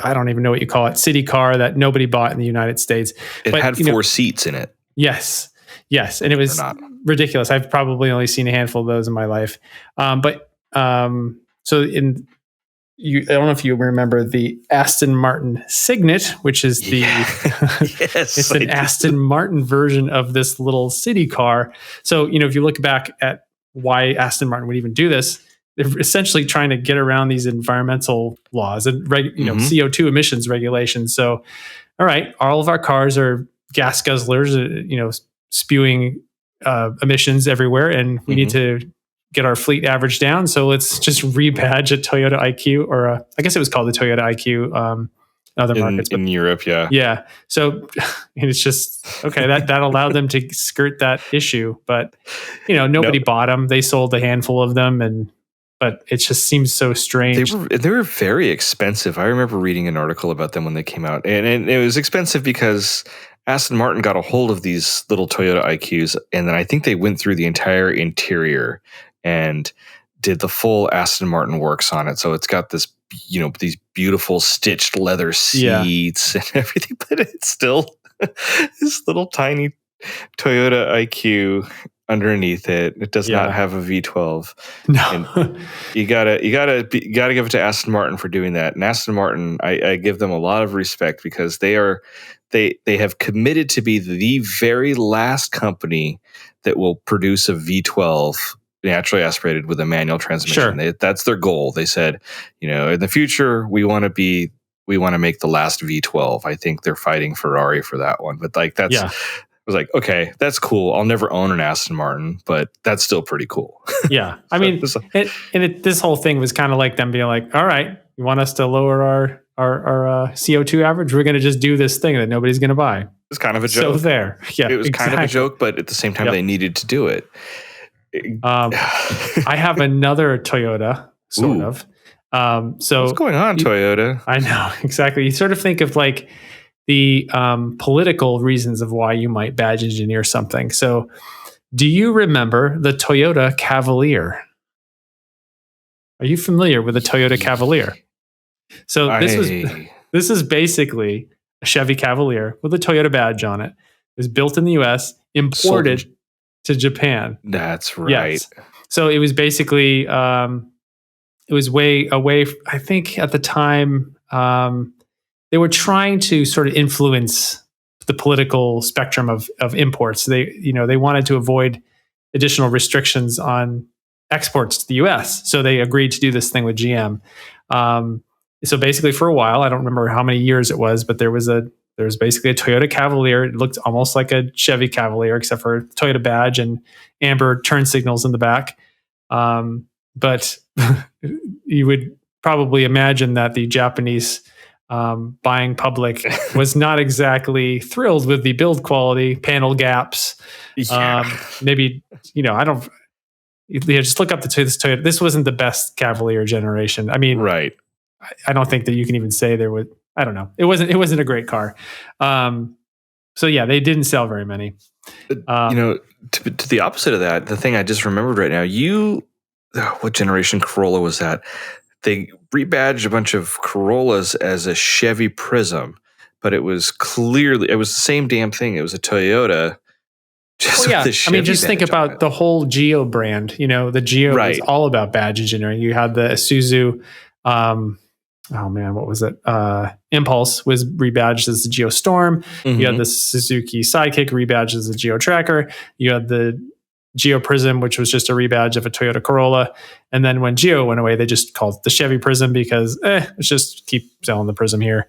I don't even know what you call it, city car that nobody bought in the United States. It had 4 seats in it. Yes. And it was ridiculous. I've probably only seen a handful of those in my life. So I don't know if you remember the Aston Martin Cygnet, which is it's an Aston Martin version of this little city car. So, if you look back at why Aston Martin would even do this, they're essentially trying to get around these environmental laws and CO2 emissions regulations. So, all right, all of our cars are gas guzzlers, spewing emissions everywhere, and we need to get our fleet average down. So let's just rebadge a Toyota IQ, or I guess it was called the Toyota IQ in other markets. In Europe, yeah. Yeah. So it's just, okay, that allowed them to skirt that issue. But, nobody bought them. They sold a handful of them, but it just seems so strange. They were very expensive. I remember reading an article about them when they came out. And it was expensive because Aston Martin got a hold of these little Toyota IQs, and then I think they went through the entire interior and did the full Aston Martin works on it. So it's got this, these beautiful stitched leather seats and everything, but it's still this little tiny Toyota IQ underneath it. It does not have a V12. No. And you gotta give it to Aston Martin for doing that. And Aston Martin, I give them a lot of respect because they have committed to be the very last company that will produce a V12 naturally aspirated with a manual transmission. Sure. That's their goal. They said, in the future we want to make the last V12. I think they're fighting Ferrari for that one. But I was like, okay, that's cool. I'll never own an Aston Martin, but that's still pretty cool. Yeah. I mean, this whole thing was kind of like them being like, all right, you want us to lower our CO2 average? We're going to just do this thing that nobody's going to buy. It's kind of a joke. So there. Yeah, it was kind of a joke, but at the same time, they needed to do it. I have another Toyota, sort of. So what's going on, Toyota? I know, exactly. You sort of think of like the political reasons of why you might badge engineer something. So do you remember the Toyota Cavalier? Are you familiar with the Toyota Cavalier? So this is basically a Chevy Cavalier with a Toyota badge on it. It was built in the US, imported to Japan. That's right. Yes. So it was basically it was way away. I think at the time they were trying to sort of influence the political spectrum of imports. They wanted to avoid additional restrictions on exports to the US. So they agreed to do this thing with GM. So basically for a while, I don't remember how many years it was, but there was basically a Toyota Cavalier. It looked almost like a Chevy Cavalier, except for Toyota badge and amber turn signals in the back. But you would probably imagine that the Japanese buying public was not exactly thrilled with the build quality, panel gaps. Maybe, just look up this Toyota. This wasn't the best Cavalier generation. I mean, right. I don't think that you can even say there was, I don't know. It wasn't a great car. So yeah, they didn't sell very many. To the opposite of that, the thing I just remembered right now, what generation Corolla was that? They rebadged a bunch of Corollas as a Chevy Prizm, but it was the same damn thing. It was a Toyota. Just think about the whole Geo brand. The Geo was all about badge engineering. You had the Isuzu, what was it? Impulse was rebadged as the Geo Storm. Mm-hmm. You had the Suzuki Sidekick rebadged as the Geo Tracker. You had the Geo Prizm, which was just a rebadge of a Toyota Corolla. And then when Geo went away, they just called it the Chevy Prizm because let's just keep selling the Prizm here.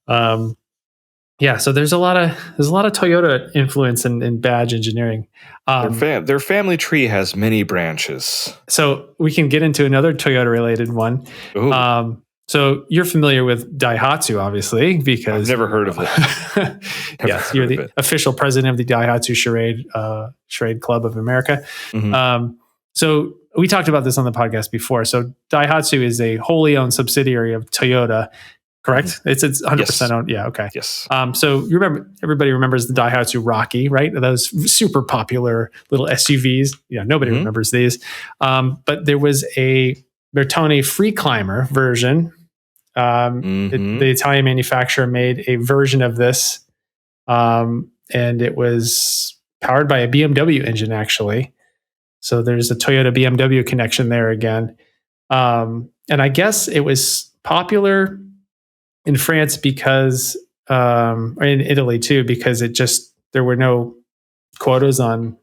So there's a lot of Toyota influence in badge engineering. Their family tree has many branches. So we can get into another Toyota related one. So you're familiar with Daihatsu, obviously, because I've never heard of it. Yes, you're the official president of the Daihatsu Charade Club of America. Mm-hmm. So we talked about this on the podcast before. So Daihatsu is a wholly owned subsidiary of Toyota. Correct? Mm-hmm. It's 100% owned. Yeah. Okay. Yes. So everybody remembers the Daihatsu Rocky, right? Those super popular little SUVs. Yeah. Nobody remembers these. But there was a Bertone Free Climber version. The Italian manufacturer made a version of this, and it was powered by a BMW engine, actually. So there's a Toyota BMW connection there again. And I guess it was popular in France because, or in Italy too, because there were no quotas on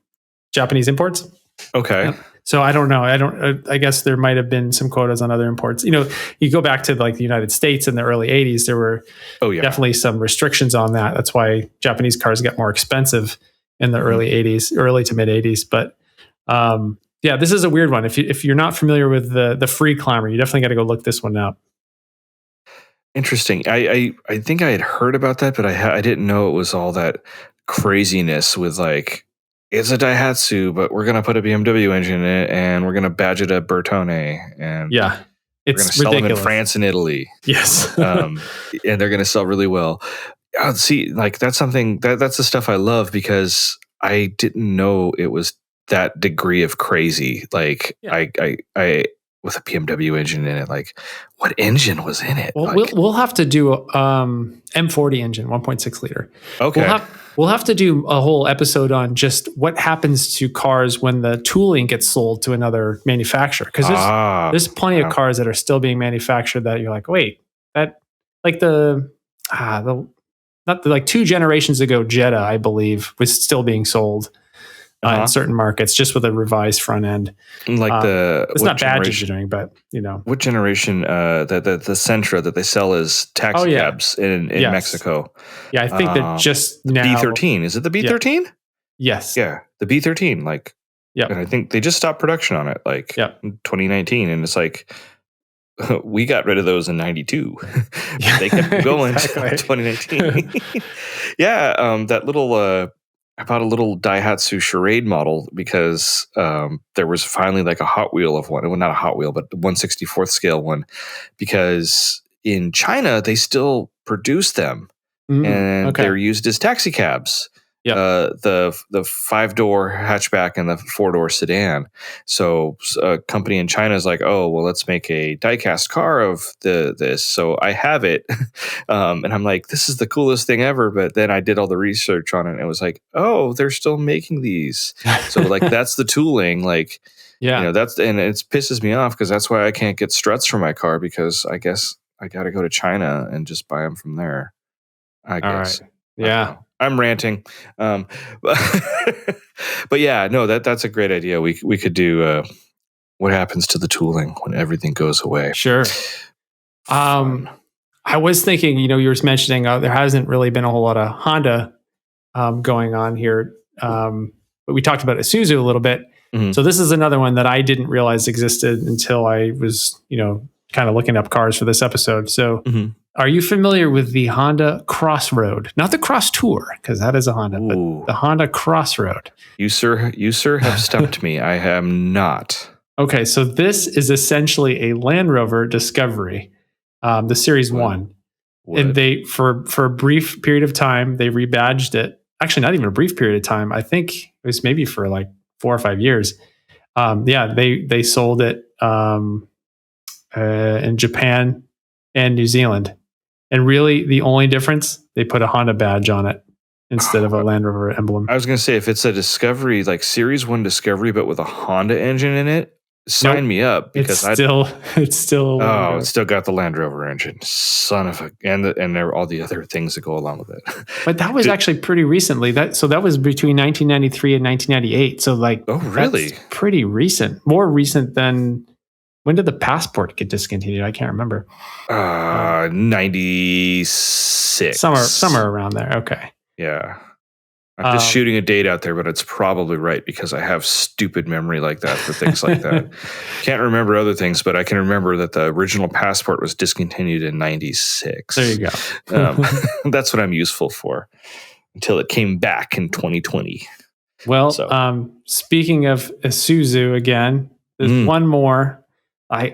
Japanese imports. Okay. So I don't know. I guess there might have been some quotas on other imports. You go back to like the United States in the early 80s, there were definitely some restrictions on that. That's why Japanese cars got more expensive in the early to mid 80s. But this is a weird one. If you're not familiar with the Free Climber, you definitely got to go look this one up. Interesting. I think I had heard about that, but I didn't know it was all that craziness with like, it's a Daihatsu, but we're going to put a BMW engine in it and we're going to badge it a Bertone. And it's we're going to sell them in France and Italy. Yes. And they're going to sell really well. See, like that's something that's the stuff I love because I didn't know it was that degree of crazy. Like I with a BMW engine in it, like what engine was in it? Well, we'll have to do M40 engine, 1.6 liter. Okay. We'll have to do a whole episode on just what happens to cars when the tooling gets sold to another manufacturer. Because there's plenty of cars that are still being manufactured that you're like, wait, that like like 2 generations ago, Jetta, I believe, was still being sold in certain markets just with a revised front end. Like it's not badge engineering, but what generation the Sentra that they sell as taxi cabs in Mexico? Yeah, I think that just now B13. Is it the B13? Yes. Yeah, the B13. Like, and I think they just stopped production on it in 2019, and it's like we got rid of those in 92. They kept going until 2019. That little I bought a little Daihatsu Charade model because there was finally like a Hot Wheel of one. Well, not a Hot Wheel, but the 1/64th scale one. Because in China, they still produce them. And they're used as taxi cabs. Yep. The 5-door hatchback and the 4-door sedan. So a company in China is like, oh, well, let's make a diecast car of this. So I have it. And I'm like, this is the coolest thing ever. But then I did all the research on it and it was like, oh, they're still making these. So like, that's the tooling. Like, yeah, you know, and it pisses me off because that's why I can't get struts for my car, because I guess I got to go to China and just buy them from there. I guess. All right. Yeah. I'm ranting. But yeah, no, that's a great idea. We could do what happens to the tooling when everything goes away. Sure. I was thinking, you were mentioning there hasn't really been a whole lot of Honda going on here. But we talked about Isuzu a little bit. Mm-hmm. So this is another one that I didn't realize existed until I was, kind of looking up cars for this episode. So Are you familiar with the Honda Crossroad? Not the Cross Tour, because that is a Honda, but the Honda Crossroad. You sir have stumped me. I am not. Okay, so this is essentially a Land Rover Discovery, the Series 1. And they, for a brief period of time, they rebadged it. Actually, not even a brief period of time. I think it was maybe for like 4 or 5 years. They sold it in Japan and New Zealand. And really, the only difference, they put a Honda badge on it instead of a Land Rover emblem. I was going to say, if it's a Discovery, like Series 1 Discovery, but with a Honda engine in it, sign me up. Because it's still it's still got the Land Rover engine. Son of a... And there are all the other things that go along with it. But that was actually pretty recently. That was between 1993 and 1998. So like... Oh, really? That's pretty recent. More recent than... When did the Passport get discontinued? I can't remember. 96. Somewhere around there. Okay. Yeah. I'm just shooting a date out there, but it's probably right because I have stupid memory like that for things like that. Can't remember other things, but I can remember that the original Passport was discontinued in 96. There you go. That's what I'm useful for until it came back in 2020. Well, speaking of Isuzu again, there's one more. I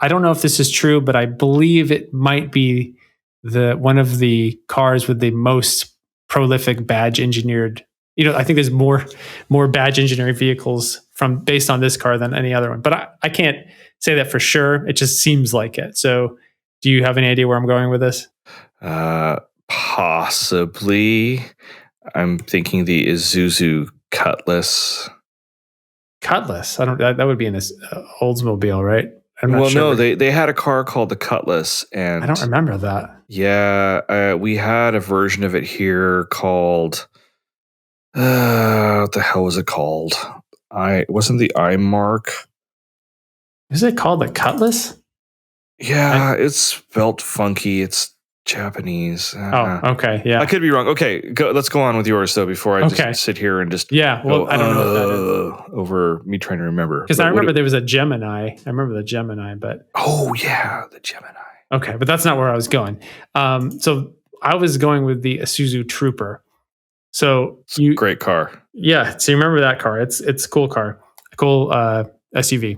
don't know if this is true, but I believe it might be one of the cars with the most prolific badge engineered. I think there's more badge engineering vehicles based on this car than any other one. But I can't say that for sure. It just seems like it. So, do you have any idea where I'm going with this? Possibly. I'm thinking the Isuzu Cutlass. Cutlass? That would be an Oldsmobile, right? Well, sure. No, they had a car called the Cutlass, and I don't remember that. Yeah, we had a version of it here called what the hell was it called? Wasn't the iMark? Is it called the Cutlass? Yeah, it's spelt funky. It's Japanese. Okay, yeah. I could be wrong. Okay, let's go on with yours though before I just sit here and just I don't know what that is. Over me trying to remember. Because I remember there was a Gemini. I remember the Gemini, but the Gemini. Okay, but that's not where I was going. So I was going with the Isuzu Trooper. So great car. Yeah, so you remember that car? It's a cool car, cool SUV,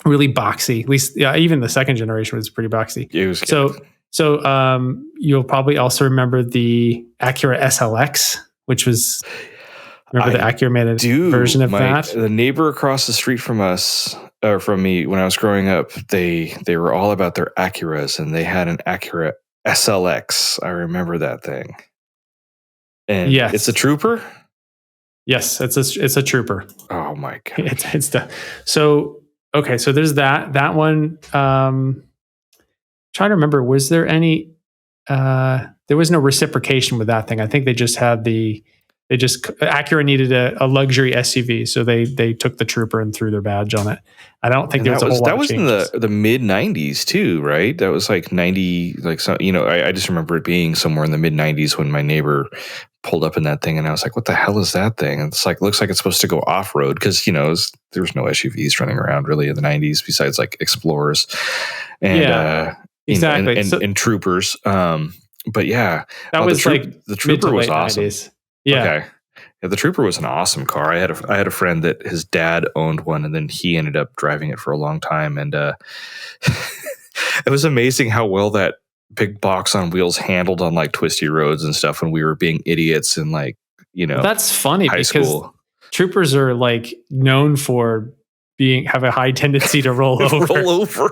really boxy. At least, even the second generation was pretty boxy. It was So you'll probably also remember the Acura SLX, which was the Acura made a version of that. The neighbor across the street from us, or from me, when I was growing up, they were all about their Acuras, and they had an Acura SLX. I remember that thing. And it's a Trooper. Yes, it's a Trooper. Oh my god! So there's that one. Trying to remember, was there any? There was no reciprocation with that thing. I think they just had Acura needed a luxury SUV, so they took the Trooper and threw their badge on it. I don't think there was a whole lot of changes. That was in the mid 90s too, right? That was like 90, like so, I just remember it being somewhere in the mid 90s when my neighbor pulled up in that thing, and I was like, "What the hell is that thing?" And it's like, looks like it's supposed to go off road because there was no SUVs running around really in the 90s besides like Explorers and exactly and Troopers. But yeah, that was the Trooper was awesome. 90s. Yeah. Okay. Yeah, the Trooper was an awesome car. I had a friend that his dad owned one, and then he ended up driving it for a long time. And it was amazing how well that big box on wheels handled on like twisty roads and stuff when we were being idiots in like, Well, that's funny high because school. Troopers are like known for have a high tendency to roll over. Roll over.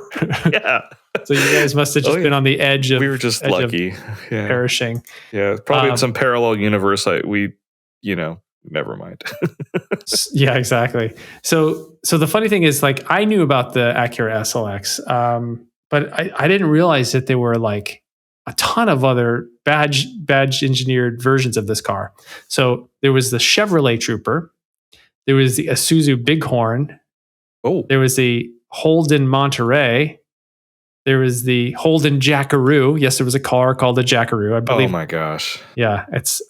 Yeah. So you guys must have just been on the edge of. We were just lucky. Yeah. Perishing. Yeah, probably in some parallel universe. Never mind. Yeah, exactly. So the funny thing is, like, I knew about the Acura SLX, but I didn't realize that there were like a ton of other badge engineered versions of this car. So there was the Chevrolet Trooper, there was the Isuzu Bighorn, there was the Holden Monterey, there was the Holden Jackaroo. Yes, there was a car called the Jackaroo, I believe. Oh my gosh! Yeah, it's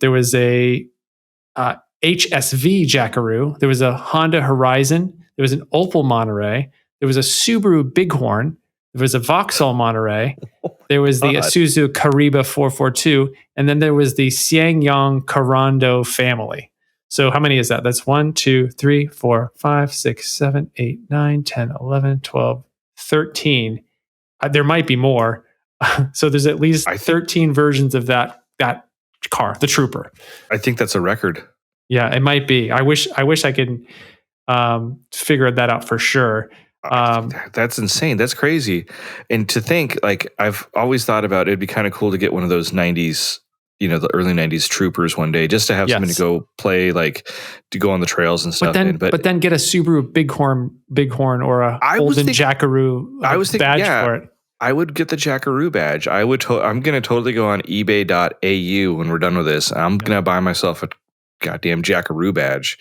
there was a HSV Jackaroo. There was a Honda Horizon. There was an Opel Monterey. There was a Subaru Bighorn. There was a Vauxhall Monterey. There was the Isuzu Kariba 442. And then there was the Ssangyong Corando family. So how many is that? That's 1, 2, 3, 4, 5, 6, 7, 8, 9, 10, 11, 12, 13. There might be more. So there's at least 13 versions of that car, the Trooper. I think that's a record. Yeah, it might be. I wish I could figure that out for sure. That's insane. That's crazy. And to think, like, I've always thought about it'd be kind of cool to get one of those 90s, the early 90s Troopers one day, just to have something to go play, like to go on the trails and stuff. But then get a Subaru Bighorn or a Holden Jackaroo badge for it. I would get the Jackaroo badge. I'm going to totally go on ebay.au when we're done with this. I'm going to buy myself a goddamn Jackaroo badge.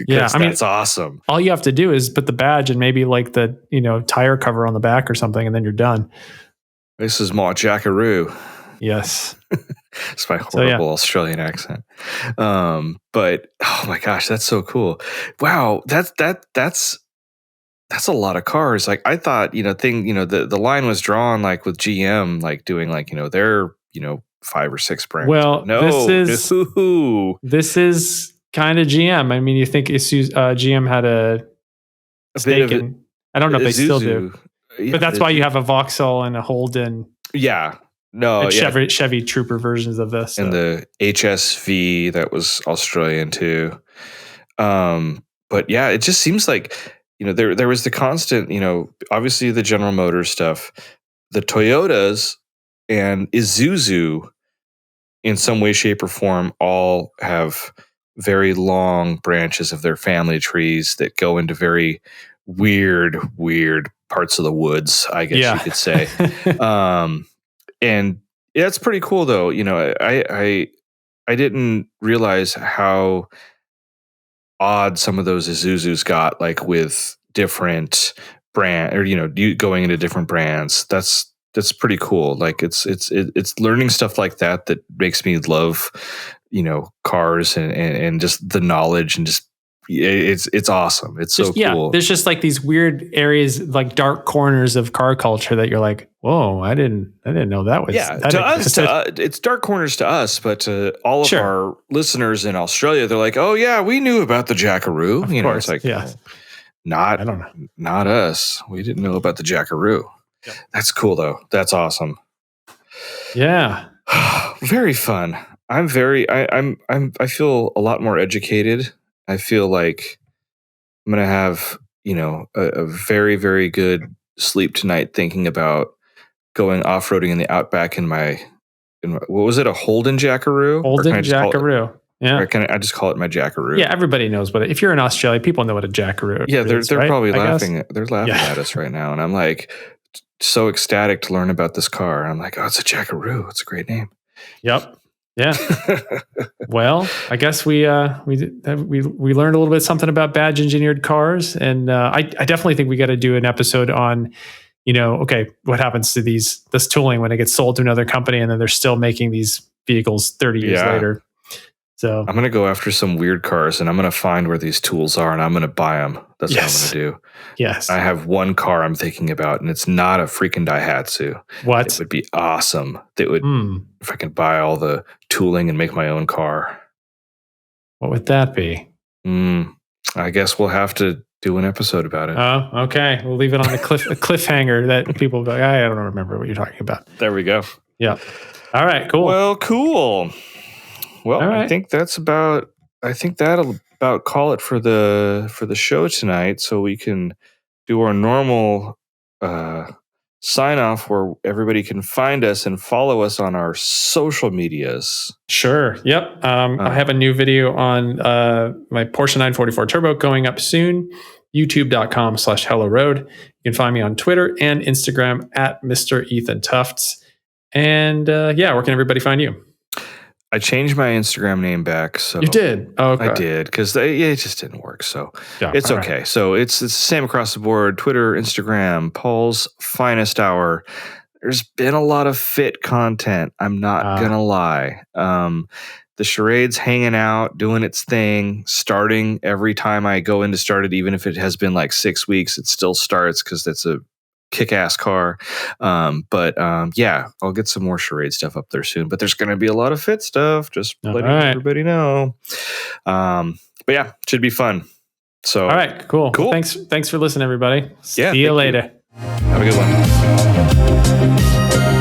Yeah, that's awesome. All you have to do is put the badge and maybe like the, tire cover on the back or something, and then you're done. This is my Jackaroo. Yes. It's my horrible Australian accent. But oh my gosh, that's so cool. Wow, that's a lot of cars. Like I thought, the line was drawn like with GM, like doing like, their, 5 or 6 brands. Well, this is kind of GM. I mean, you think GM had a stake in, I don't know if they still do, but that's why you have a Vauxhall and a Holden. Yeah. No, and Chevy Trooper versions of this. And the HSV that was Australian too. But yeah, it just seems like, there was the constant, obviously the General Motors stuff, the Toyotas and Isuzu in some way, shape, or form all have very long branches of their family trees that go into very weird parts of the woods, I guess you could say. And it's pretty cool though. I didn't realize how odd some of those Isuzus got, like with different brand or going into different brands. That's pretty cool. Like it's learning stuff like that makes me love cars and just the knowledge and just it's awesome. It's so cool. There's just like these weird areas, like dark corners of car culture that you're like, whoa, I didn't know that was. Yeah, to us, it's dark corners to us, but to all of our listeners in Australia, they're like, oh yeah, we knew about the Jackaroo. Of course, it's like, I don't know, not us. We didn't know about the Jackaroo. Yep. That's cool though. That's awesome. Yeah, very fun. I feel a lot more educated. I feel like I'm going to have, a very, very good sleep tonight thinking about going off-roading in the Outback in my what was it, a Holden Jackaroo? Holden Jackaroo. Yeah. Or I just call it my Jackaroo? Yeah, everybody knows what if you're in Australia, people know what a Jackaroo is. Yeah, they're right? probably laughing. They're laughing at us right now. And I'm like so ecstatic to learn about this car. I'm like, oh, it's a Jackaroo. It's a great name. Yep. Yeah. Well, I guess we learned a little bit something about badge engineered cars, and I definitely think we got to do an episode on, what happens to this tooling when it gets sold to another company, and then they're still making these vehicles 30 years later. So I'm going to go after some weird cars, and I'm going to find where these tools are, and I'm going to buy them. That's what I'm going to do. Yes. I have one car I'm thinking about, and it's not a freaking Daihatsu. What? It would be awesome. It would, if I could buy all the tooling and make my own car. What would that be? I guess we'll have to do an episode about it. Oh, okay. We'll leave it on a cliffhanger that people go, I don't remember what you're talking about. There we go. Yeah. All right, cool. Well, cool. Well, right. I think that'll about call it for the show tonight, so we can do our normal sign off where everybody can find us and follow us on our social medias. Sure. Yep. I have a new video on my Porsche 944 Turbo going up soon. YouTube.com/Hello Road. You can find me on Twitter and Instagram at Mr. Ethan Tufts. And where can everybody find you? I changed my Instagram name back. So you did? Oh, okay. I did because it just didn't work. So it's okay. Right. So it's the same across the board. Twitter, Instagram, Paul's Finest Hour. There's been a lot of fit content. I'm not going to lie. The charade's hanging out, doing its thing, starting every time I go in to start it, even if it has been like 6 weeks, it still starts because that's a kick-ass car. I'll get some more charade stuff up there soon, but there's going to be a lot of fit stuff, just letting everybody know. Should be fun. So all right, cool. Thanks for listening, everybody. See you later. Have a good one.